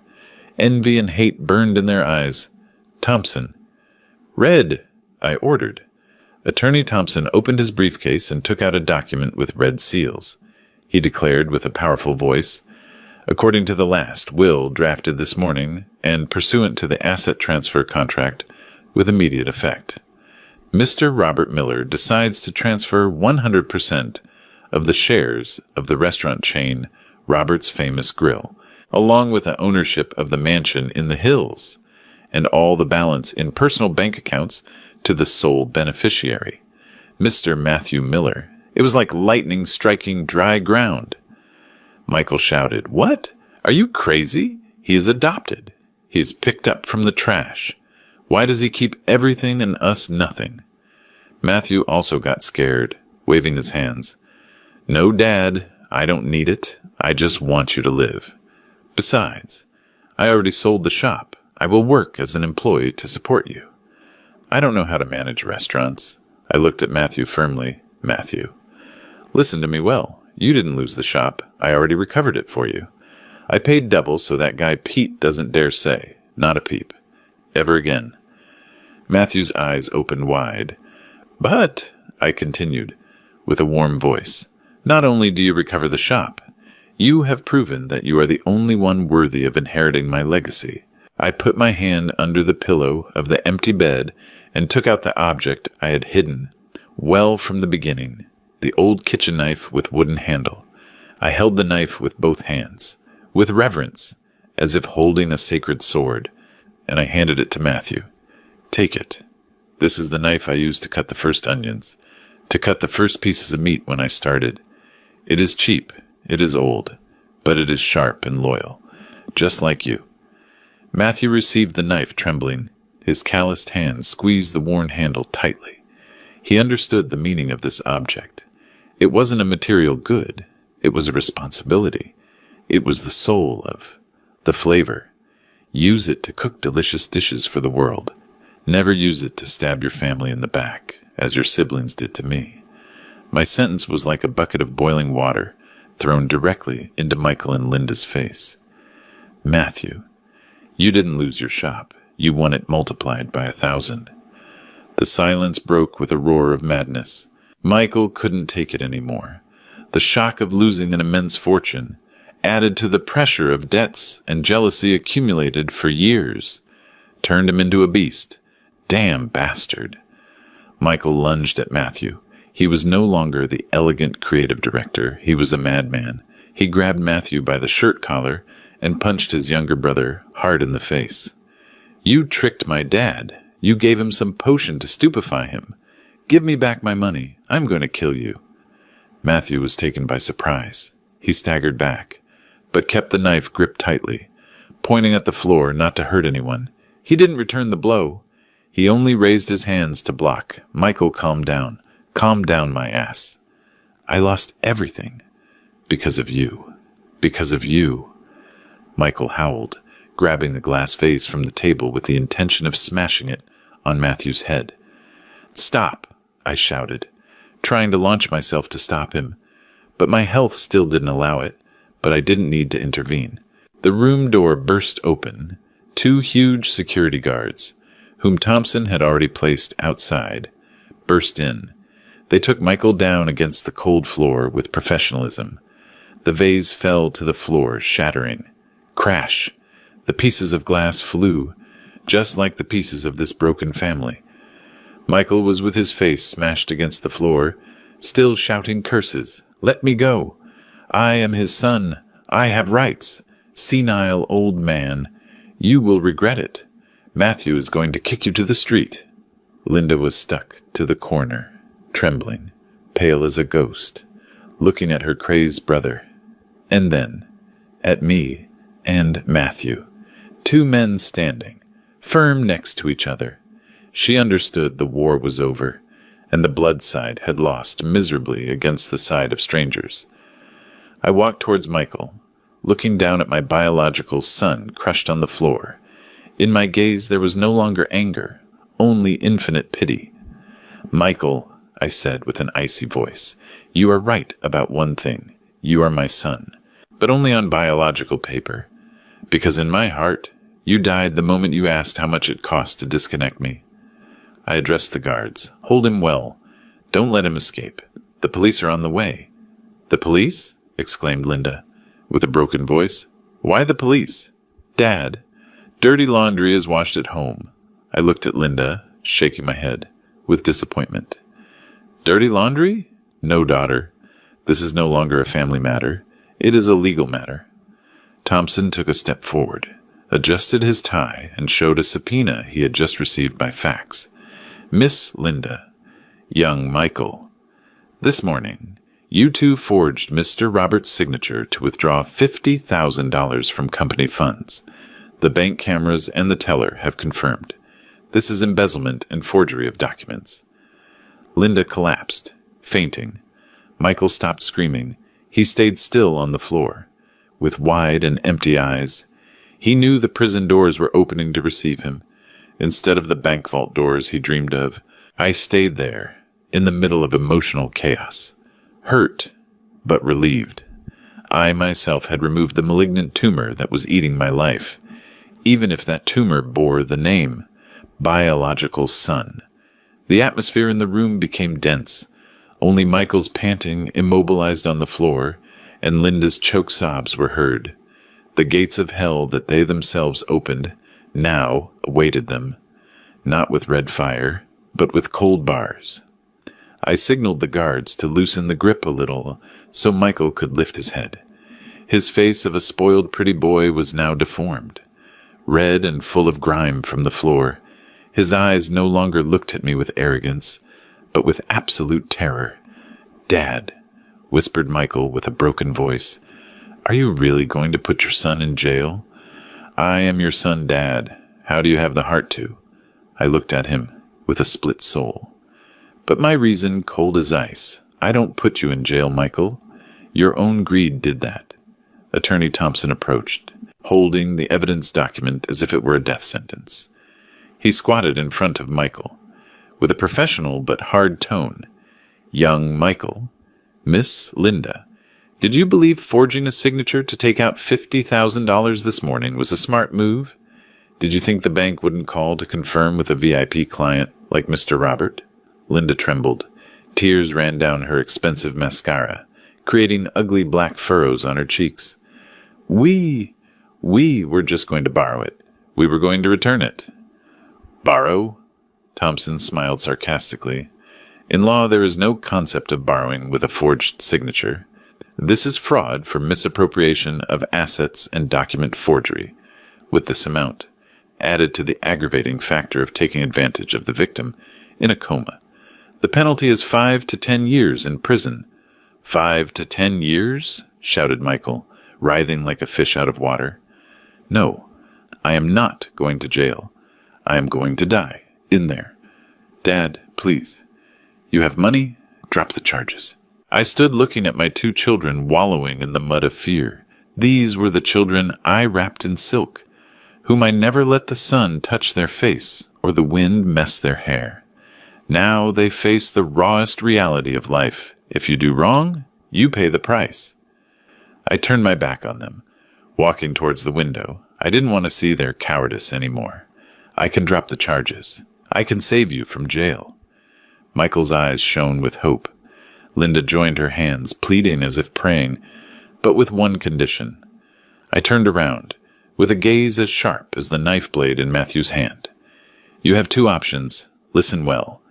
Envy and hate burned in their eyes. Thompson. Red, I ordered. Attorney Thompson opened his briefcase and took out a document with red seals. He declared with a powerful voice, according to the last will drafted this morning and pursuant to the asset transfer contract with immediate effect, Mr. Robert Miller decides to transfer 100% of the shares of the restaurant chain Robert's Famous Grill, along with the ownership of the mansion in the hills, and all the balance in personal bank accounts to the sole beneficiary, Mr. Matthew Miller. It was like lightning striking dry ground. Michael shouted, What? Are you crazy? He is adopted. He is picked up from the trash. Why does he keep everything and us nothing? Matthew also got scared, waving his hands. No, Dad, I don't need it. I just want you to live. Besides, I already sold the shop. I will work as an employee to support you. I don't know how to manage restaurants. I looked at Matthew firmly. Matthew, listen to me well. You didn't lose the shop. I already recovered it for you. I paid double so that guy Pete doesn't dare say, not a peep, ever again. Matthew's eyes opened wide. But, I continued, with a warm voice, not only do you recover the shop, you have proven that you are the only one worthy of inheriting my legacy. I put my hand under the pillow of the empty bed and took out the object I had hidden, well from the beginning, the old kitchen knife with wooden handle. I held the knife with both hands, with reverence, as if holding a sacred sword, and I handed it to Matthew. Take it. This is the knife I used to cut the first onions, to cut the first pieces of meat when I started. It is cheap, it is old, but it is sharp and loyal, just like you. Matthew received the knife trembling. His calloused hands squeezed the worn handle tightly. He understood the meaning of this object. It wasn't a material good. It was a responsibility. It was the soul of the flavor. Use it to cook delicious dishes for the world. Never use it to stab your family in the back, as your siblings did to me. My sentence was like a bucket of boiling water thrown directly into Michael and Linda's face. Matthew, you didn't lose your shop. You won it multiplied by 1,000. The silence broke with a roar of madness. Michael couldn't take it anymore. The shock of losing an immense fortune, added to the pressure of debts and jealousy accumulated for years, turned him into a beast. Damn bastard. Michael lunged at Matthew. He was no longer the elegant creative director. He was a madman. He grabbed Matthew by the shirt collar and punched his younger brother hard in the face. You tricked my dad. You gave him some potion to stupefy him. Give me back my money. I'm going to kill you. Matthew was taken by surprise. He staggered back, but kept the knife gripped tightly, pointing at the floor not to hurt anyone. He didn't return the blow. He only raised his hands to block. Michael, calm down. Calm down, my ass. I lost everything. Because of you. Because of you. Michael howled, grabbing the glass vase from the table with the intention of smashing it on Matthew's head. Stop, I shouted, trying to launch myself to stop him. But my health still didn't allow it, but I didn't need to intervene. The room door burst open. 2 huge security guards, whom Thompson had already placed outside, burst in. They took Michael down against the cold floor with professionalism. The vase fell to the floor, shattering. Crash! The pieces of glass flew, just like the pieces of this broken family. Michael was with his face smashed against the floor, still shouting curses. Let me go! I am his son. I have rights. Senile old man. You will regret it. Matthew is going to kick you to the street. Linda was stuck to the corner, trembling, pale as a ghost, looking at her crazed brother, and then at me and Matthew, 2 men standing, firm next to each other. She understood the war was over, and the blood side had lost miserably against the side of strangers. I walked towards Michael, looking down at my biological son crushed on the floor. In my gaze there was no longer anger, only infinite pity. Michael, I said with an icy voice, you are right about one thing. You are my son, but only on biological paper. Because in my heart, you died the moment you asked how much it cost to disconnect me. I addressed the guards. Hold him well. Don't let him escape. The police are on the way. The police? Exclaimed Linda, with a broken voice. Why the police? Dad, dirty laundry is washed at home. I looked at Linda, shaking my head, with disappointment. Dirty laundry? No, daughter. This is no longer a family matter. It is a legal matter. Thompson took a step forward, adjusted his tie, and showed a subpoena he had just received by fax. Miss Linda, young Michael, this morning, you 2 forged Mr. Roberts' signature to withdraw $50,000 from company funds. The bank cameras and the teller have confirmed. This is embezzlement and forgery of documents. Linda collapsed, fainting. Michael stopped screaming. He stayed still on the floor, with wide and empty eyes. He knew the prison doors were opening to receive him, instead of the bank vault doors he dreamed of. I stayed there, in the middle of emotional chaos, hurt, but relieved. I myself had removed the malignant tumor that was eating my life, even if that tumor bore the name, biological son. The atmosphere in the room became dense. Only Michael's panting, immobilized on the floor, and Linda's choked sobs were heard. The gates of hell that they themselves opened now awaited them, not with red fire, but with cold bars. I signaled the guards to loosen the grip a little so Michael could lift his head. His face of a spoiled pretty boy was now deformed, red and full of grime from the floor. His eyes no longer looked at me with arrogance, but with absolute terror. Dad, whispered Michael with a broken voice, are you really going to put your son in jail? I am your son, Dad. How do you have the heart to? I looked at him with a split soul. But my reason cold as ice. I don't put you in jail, Michael. Your own greed did that. Attorney Thompson approached, holding the evidence document as if it were a death sentence. He squatted in front of Michael, with a professional but hard tone. Young Michael, Miss Linda, did you believe forging a signature to take out $50,000 this morning was a smart move? Did you think the bank wouldn't call to confirm with a VIP client like Mr. Robert? Linda trembled. Tears ran down her expensive mascara, creating ugly black furrows on her cheeks. We were just going to borrow it. We were going to return it. Borrow? Thompson smiled sarcastically. In law, there is no concept of borrowing with a forged signature. This is fraud for misappropriation of assets and document forgery, with this amount, added to the aggravating factor of taking advantage of the victim in a coma. The penalty is 5 to 10 years in prison. 5 to 10 years? Shouted Michael, writhing like a fish out of water. No, I am not going to jail. I am going to die. in there. Dad, please. You have money? Drop the charges. I stood looking at my 2 children wallowing in the mud of fear. These were the children I wrapped in silk, whom I never let the sun touch their face or the wind mess their hair. Now they face the rawest reality of life. If you do wrong, you pay the price. I turned my back on them, walking towards the window. I didn't want to see their cowardice anymore. I can drop the charges. I can save you from jail. Michael's eyes shone with hope. Linda joined her hands, pleading as if praying, but with one condition. I turned around, with a gaze as sharp as the knife blade in Matthew's hand. You have 2 options. Listen well,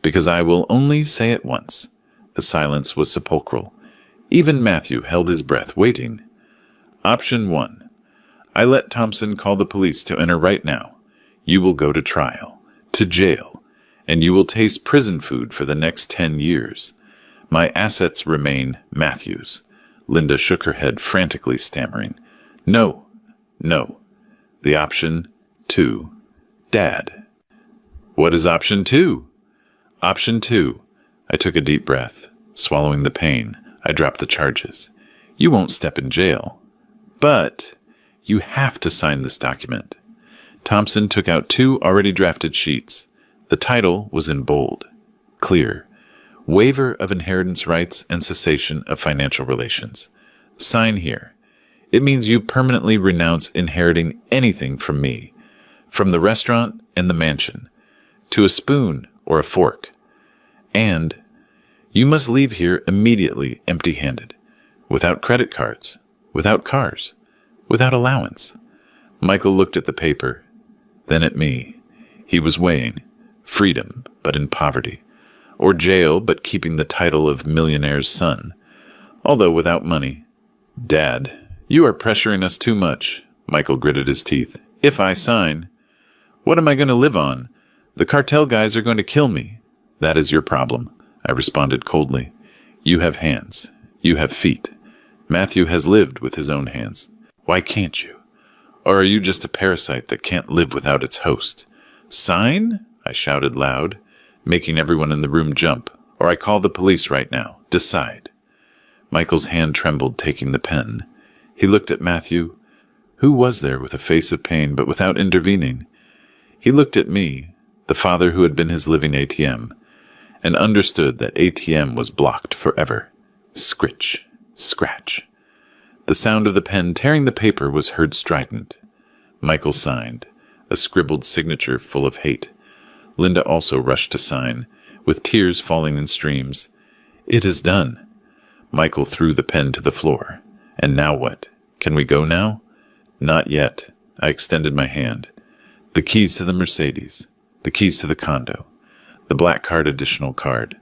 because I will only say it once. The silence was sepulchral. Even Matthew held his breath, waiting. Option 1. I let Thompson call the police to enter right now. You will go to trial, to jail, and you will taste prison food for the next 10 years. My assets remain Matthew's. Linda shook her head frantically, stammering. No, no. The option 2. Dad. What is option 2? Option 2. I took a deep breath. Swallowing the pain, I dropped the charges. You won't step in jail. But you have to sign this document. Thompson took out 2 already drafted sheets. The title was in bold. Clear. Waiver of inheritance rights and cessation of financial relations. Sign here. It means you permanently renounce inheriting anything from me, from the restaurant and the mansion, to a spoon or a fork. And you must leave here immediately empty-handed, without credit cards, without cars, without allowance. Michael looked at the paper, then at me. He was weighing freedom, but in poverty, or jail, but keeping the title of millionaire's son, although without money. Dad, you are pressuring us too much. Michael gritted his teeth. If I sign, what am I going to live on? The cartel guys are going to kill me. That is your problem, I responded coldly. You have hands. You have feet. Matthew has lived with his own hands. Why can't you? Or are you just a parasite that can't live without its host? Sign? I shouted loud, making everyone in the room jump. Or I call the police right now. Decide. Michael's hand trembled, taking the pen. He looked at Matthew, who was there with a face of pain, but without intervening. He looked at me, the father who had been his living ATM, and understood that ATM was blocked forever. Scritch, scratch. The sound of the pen tearing the paper was heard strident. Michael signed, a scribbled signature full of hate. Linda also rushed to sign, with tears falling in streams. It is done. Michael threw the pen to the floor. And now what? Can we go now? Not yet. I extended my hand. The keys to the Mercedes. The keys to the condo. The black card additional card.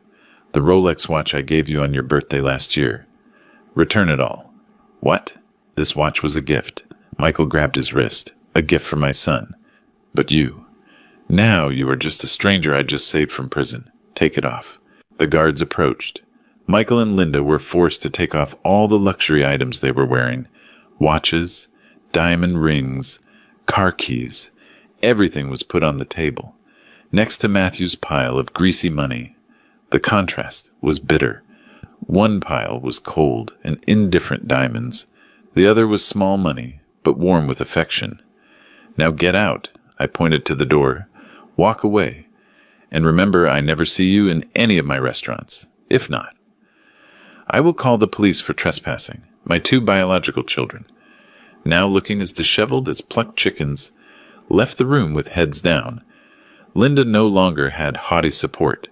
The Rolex watch I gave you on your birthday last year. Return it all. What? This watch was a gift. Michael grabbed his wrist. A gift for my son. But you. Now you are just a stranger I just saved from prison. Take it off. The guards approached. Michael and Linda were forced to take off all the luxury items they were wearing. Watches, diamond rings, car keys. Everything was put on the table. Next to Matthew's pile of greasy money. The contrast was bitter. One pile was cold and indifferent diamonds. The other was small money, but warm with affection. Now get out. I pointed to the door. Walk away. And remember, I never see you in any of my restaurants. If not, I will call the police for trespassing. My 2 biological children, now looking as disheveled as plucked chickens, left the room with heads down. Linda no longer had haughty support.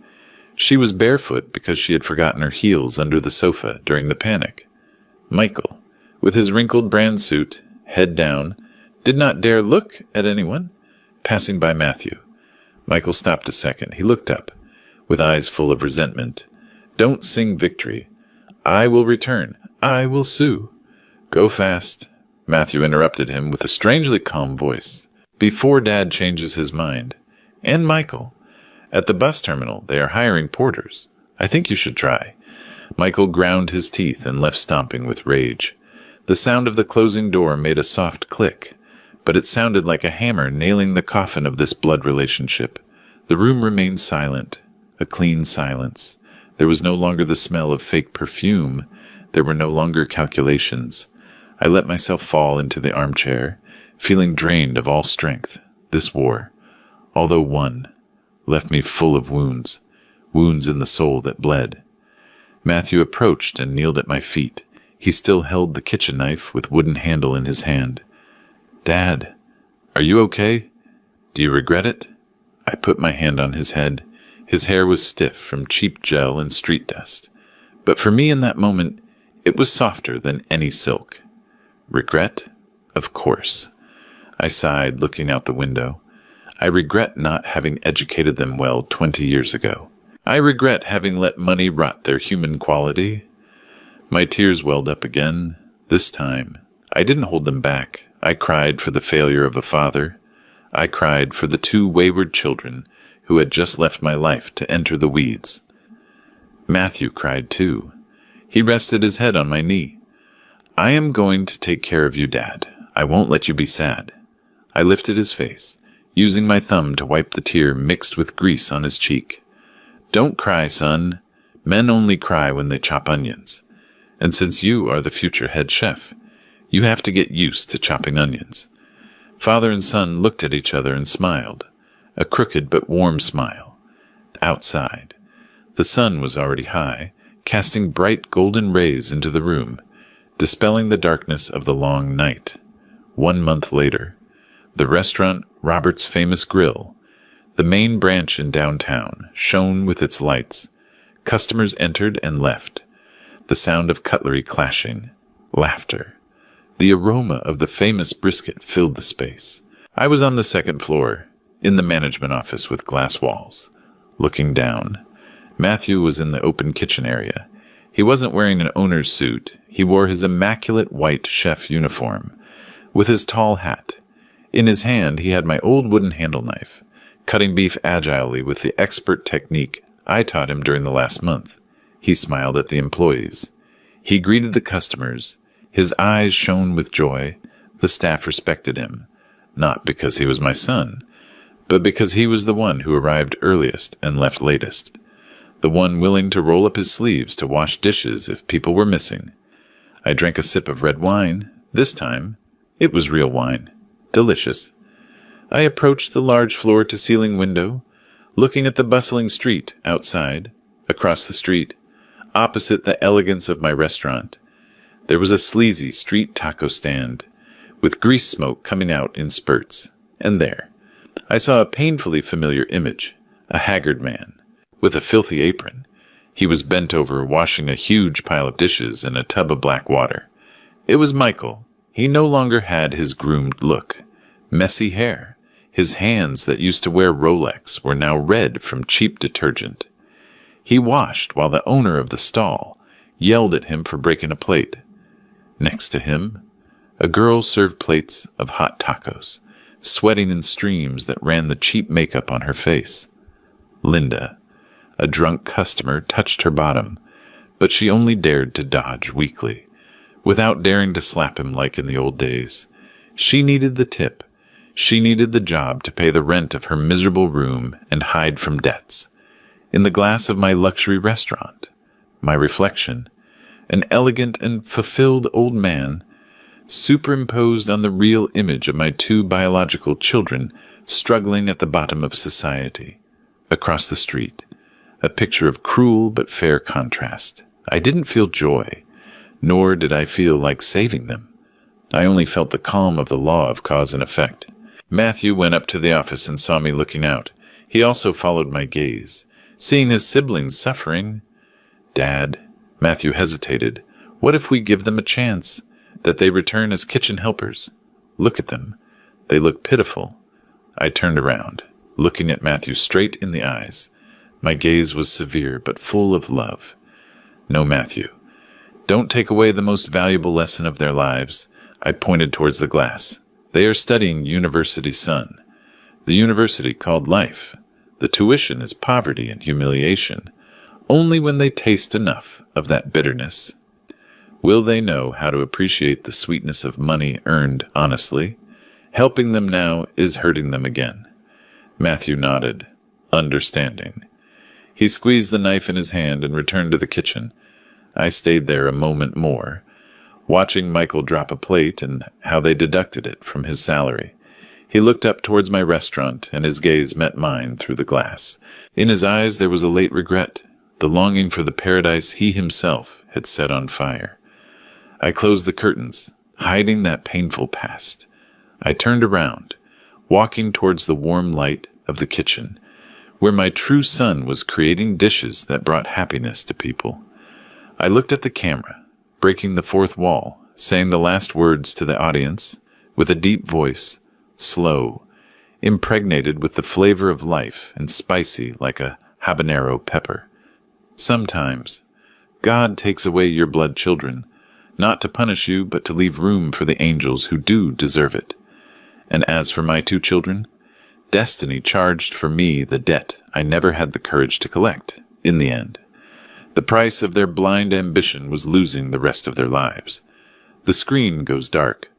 She was barefoot because she had forgotten her heels under the sofa during the panic. Michael, with his wrinkled brand suit, head down, did not dare look at anyone, passing by Matthew. Michael stopped a second. He looked up, with eyes full of resentment. Don't sing victory. I will return. I will sue. Go fast. Matthew interrupted him with a strangely calm voice. Before Dad changes his mind. And Michael. At the bus terminal, they are hiring porters. I think you should try. Michael ground his teeth and left stomping with rage. The sound of the closing door made a soft click, but it sounded like a hammer nailing the coffin of this blood relationship. The room remained silent, a clean silence. There was no longer the smell of fake perfume. There were no longer calculations. I let myself fall into the armchair, feeling drained of all strength. This war, although won, left me full of wounds, wounds in the soul that bled. Matthew approached and kneeled at my feet. He still held the kitchen knife with wooden handle in his hand. "Dad, are you okay? Do you regret it?" I put my hand on his head. His hair was stiff from cheap gel and street dust. But for me in that moment, it was softer than any silk. Regret? Of course. I sighed, looking out the window. I regret not having educated them well 20 years ago. I regret having let money rot their human quality. My tears welled up again. This time, I didn't hold them back. I cried for the failure of a father. I cried for the 2 wayward children who had just left my life to enter the weeds. Matthew cried too. He rested his head on my knee. "I am going to take care of you, Dad. I won't let you be sad." I lifted his face, using my thumb to wipe the tear mixed with grease on his cheek. "Don't cry, son. Men only cry when they chop onions. And since you are the future head chef, you have to get used to chopping onions." Father and son looked at each other and smiled, a crooked but warm smile. Outside, the sun was already high, casting bright golden rays into the room, dispelling the darkness of the long night. 1 month later, the restaurant Robert's Famous Grill, the main branch in downtown, shone with its lights. Customers entered and left, the sound of cutlery clashing, laughter. The aroma of the famous brisket filled the space. I was on the 2nd floor, in the management office with glass walls. Looking down, Matthew was in the open kitchen area. He wasn't wearing an owner's suit. He wore his immaculate white chef uniform, with his tall hat. In his hand, he had my old wooden handle knife, cutting beef agilely with the expert technique I taught him during the last month. He smiled at the employees. He greeted the customers. His eyes shone with joy. The staff respected him, not because he was my son, but because he was the one who arrived earliest and left latest, the one willing to roll up his sleeves to wash dishes if people were missing. I drank a sip of red wine. This time, it was real wine. Delicious. I approached the large floor-to-ceiling window, looking at the bustling street outside, across the street, opposite the elegance of my restaurant. There was a sleazy street taco stand, with grease smoke coming out in spurts, and there, I saw a painfully familiar image, a haggard man, with a filthy apron. He was bent over washing a huge pile of dishes in a tub of black water. It was Michael. He no longer had his groomed look. Messy hair. His hands that used to wear Rolex were now red from cheap detergent. He washed while the owner of the stall yelled at him for breaking a plate. Next to him, a girl served plates of hot tacos, sweating in streams that ran the cheap makeup on her face. Linda, a drunk customer, touched her bottom, but she only dared to dodge weakly, without daring to slap him like in the old days. She needed the tip. She needed the job to pay the rent of her miserable room and hide from debts. In the glass of my luxury restaurant, my reflection, an elegant and fulfilled old man, superimposed on the real image of my 2 biological children struggling at the bottom of society. Across the street, a picture of cruel but fair contrast. I didn't feel joy, nor did I feel like saving them. I only felt the calm of the law of cause and effect. Matthew went up to the office and saw me looking out. He also followed my gaze, seeing his siblings suffering. "Dad," Matthew hesitated, "what if we give them a chance, that they return as kitchen helpers? Look at them. They look pitiful." I turned around, looking at Matthew straight in the eyes. My gaze was severe but full of love. "No, Matthew. Don't take away the most valuable lesson of their lives." I pointed towards the glass. "They are studying university, son. The university called life. The tuition is poverty and humiliation. Only when they taste enough of that bitterness will they know how to appreciate the sweetness of money earned honestly. Helping them now is hurting them again." Matthew nodded. understanding. He squeezed the knife in his hand and returned to the kitchen. I stayed there a moment more, watching Michael drop a plate and how they deducted it from his salary. He looked up towards my restaurant, and his gaze met mine through the glass. In his eyes there was a late regret, the longing for the paradise he himself had set on fire. I closed the curtains, hiding that painful past. I turned around, walking towards the warm light of the kitchen, where my true son was creating dishes that brought happiness to people. I looked at the camera, breaking the fourth wall, saying the last words to the audience with a deep voice, slow, impregnated with the flavor of life and spicy like a habanero pepper. Sometimes, God takes away your blood children, not to punish you, but to leave room for the angels who do deserve it. And as for my 2 children, destiny charged for me the debt I never had the courage to collect, in the end. The price of their blind ambition was losing the rest of their lives. The screen goes dark.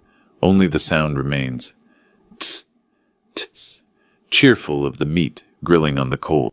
Only the sound remains. Tss, tss, cheerful of the meat grilling on the coals.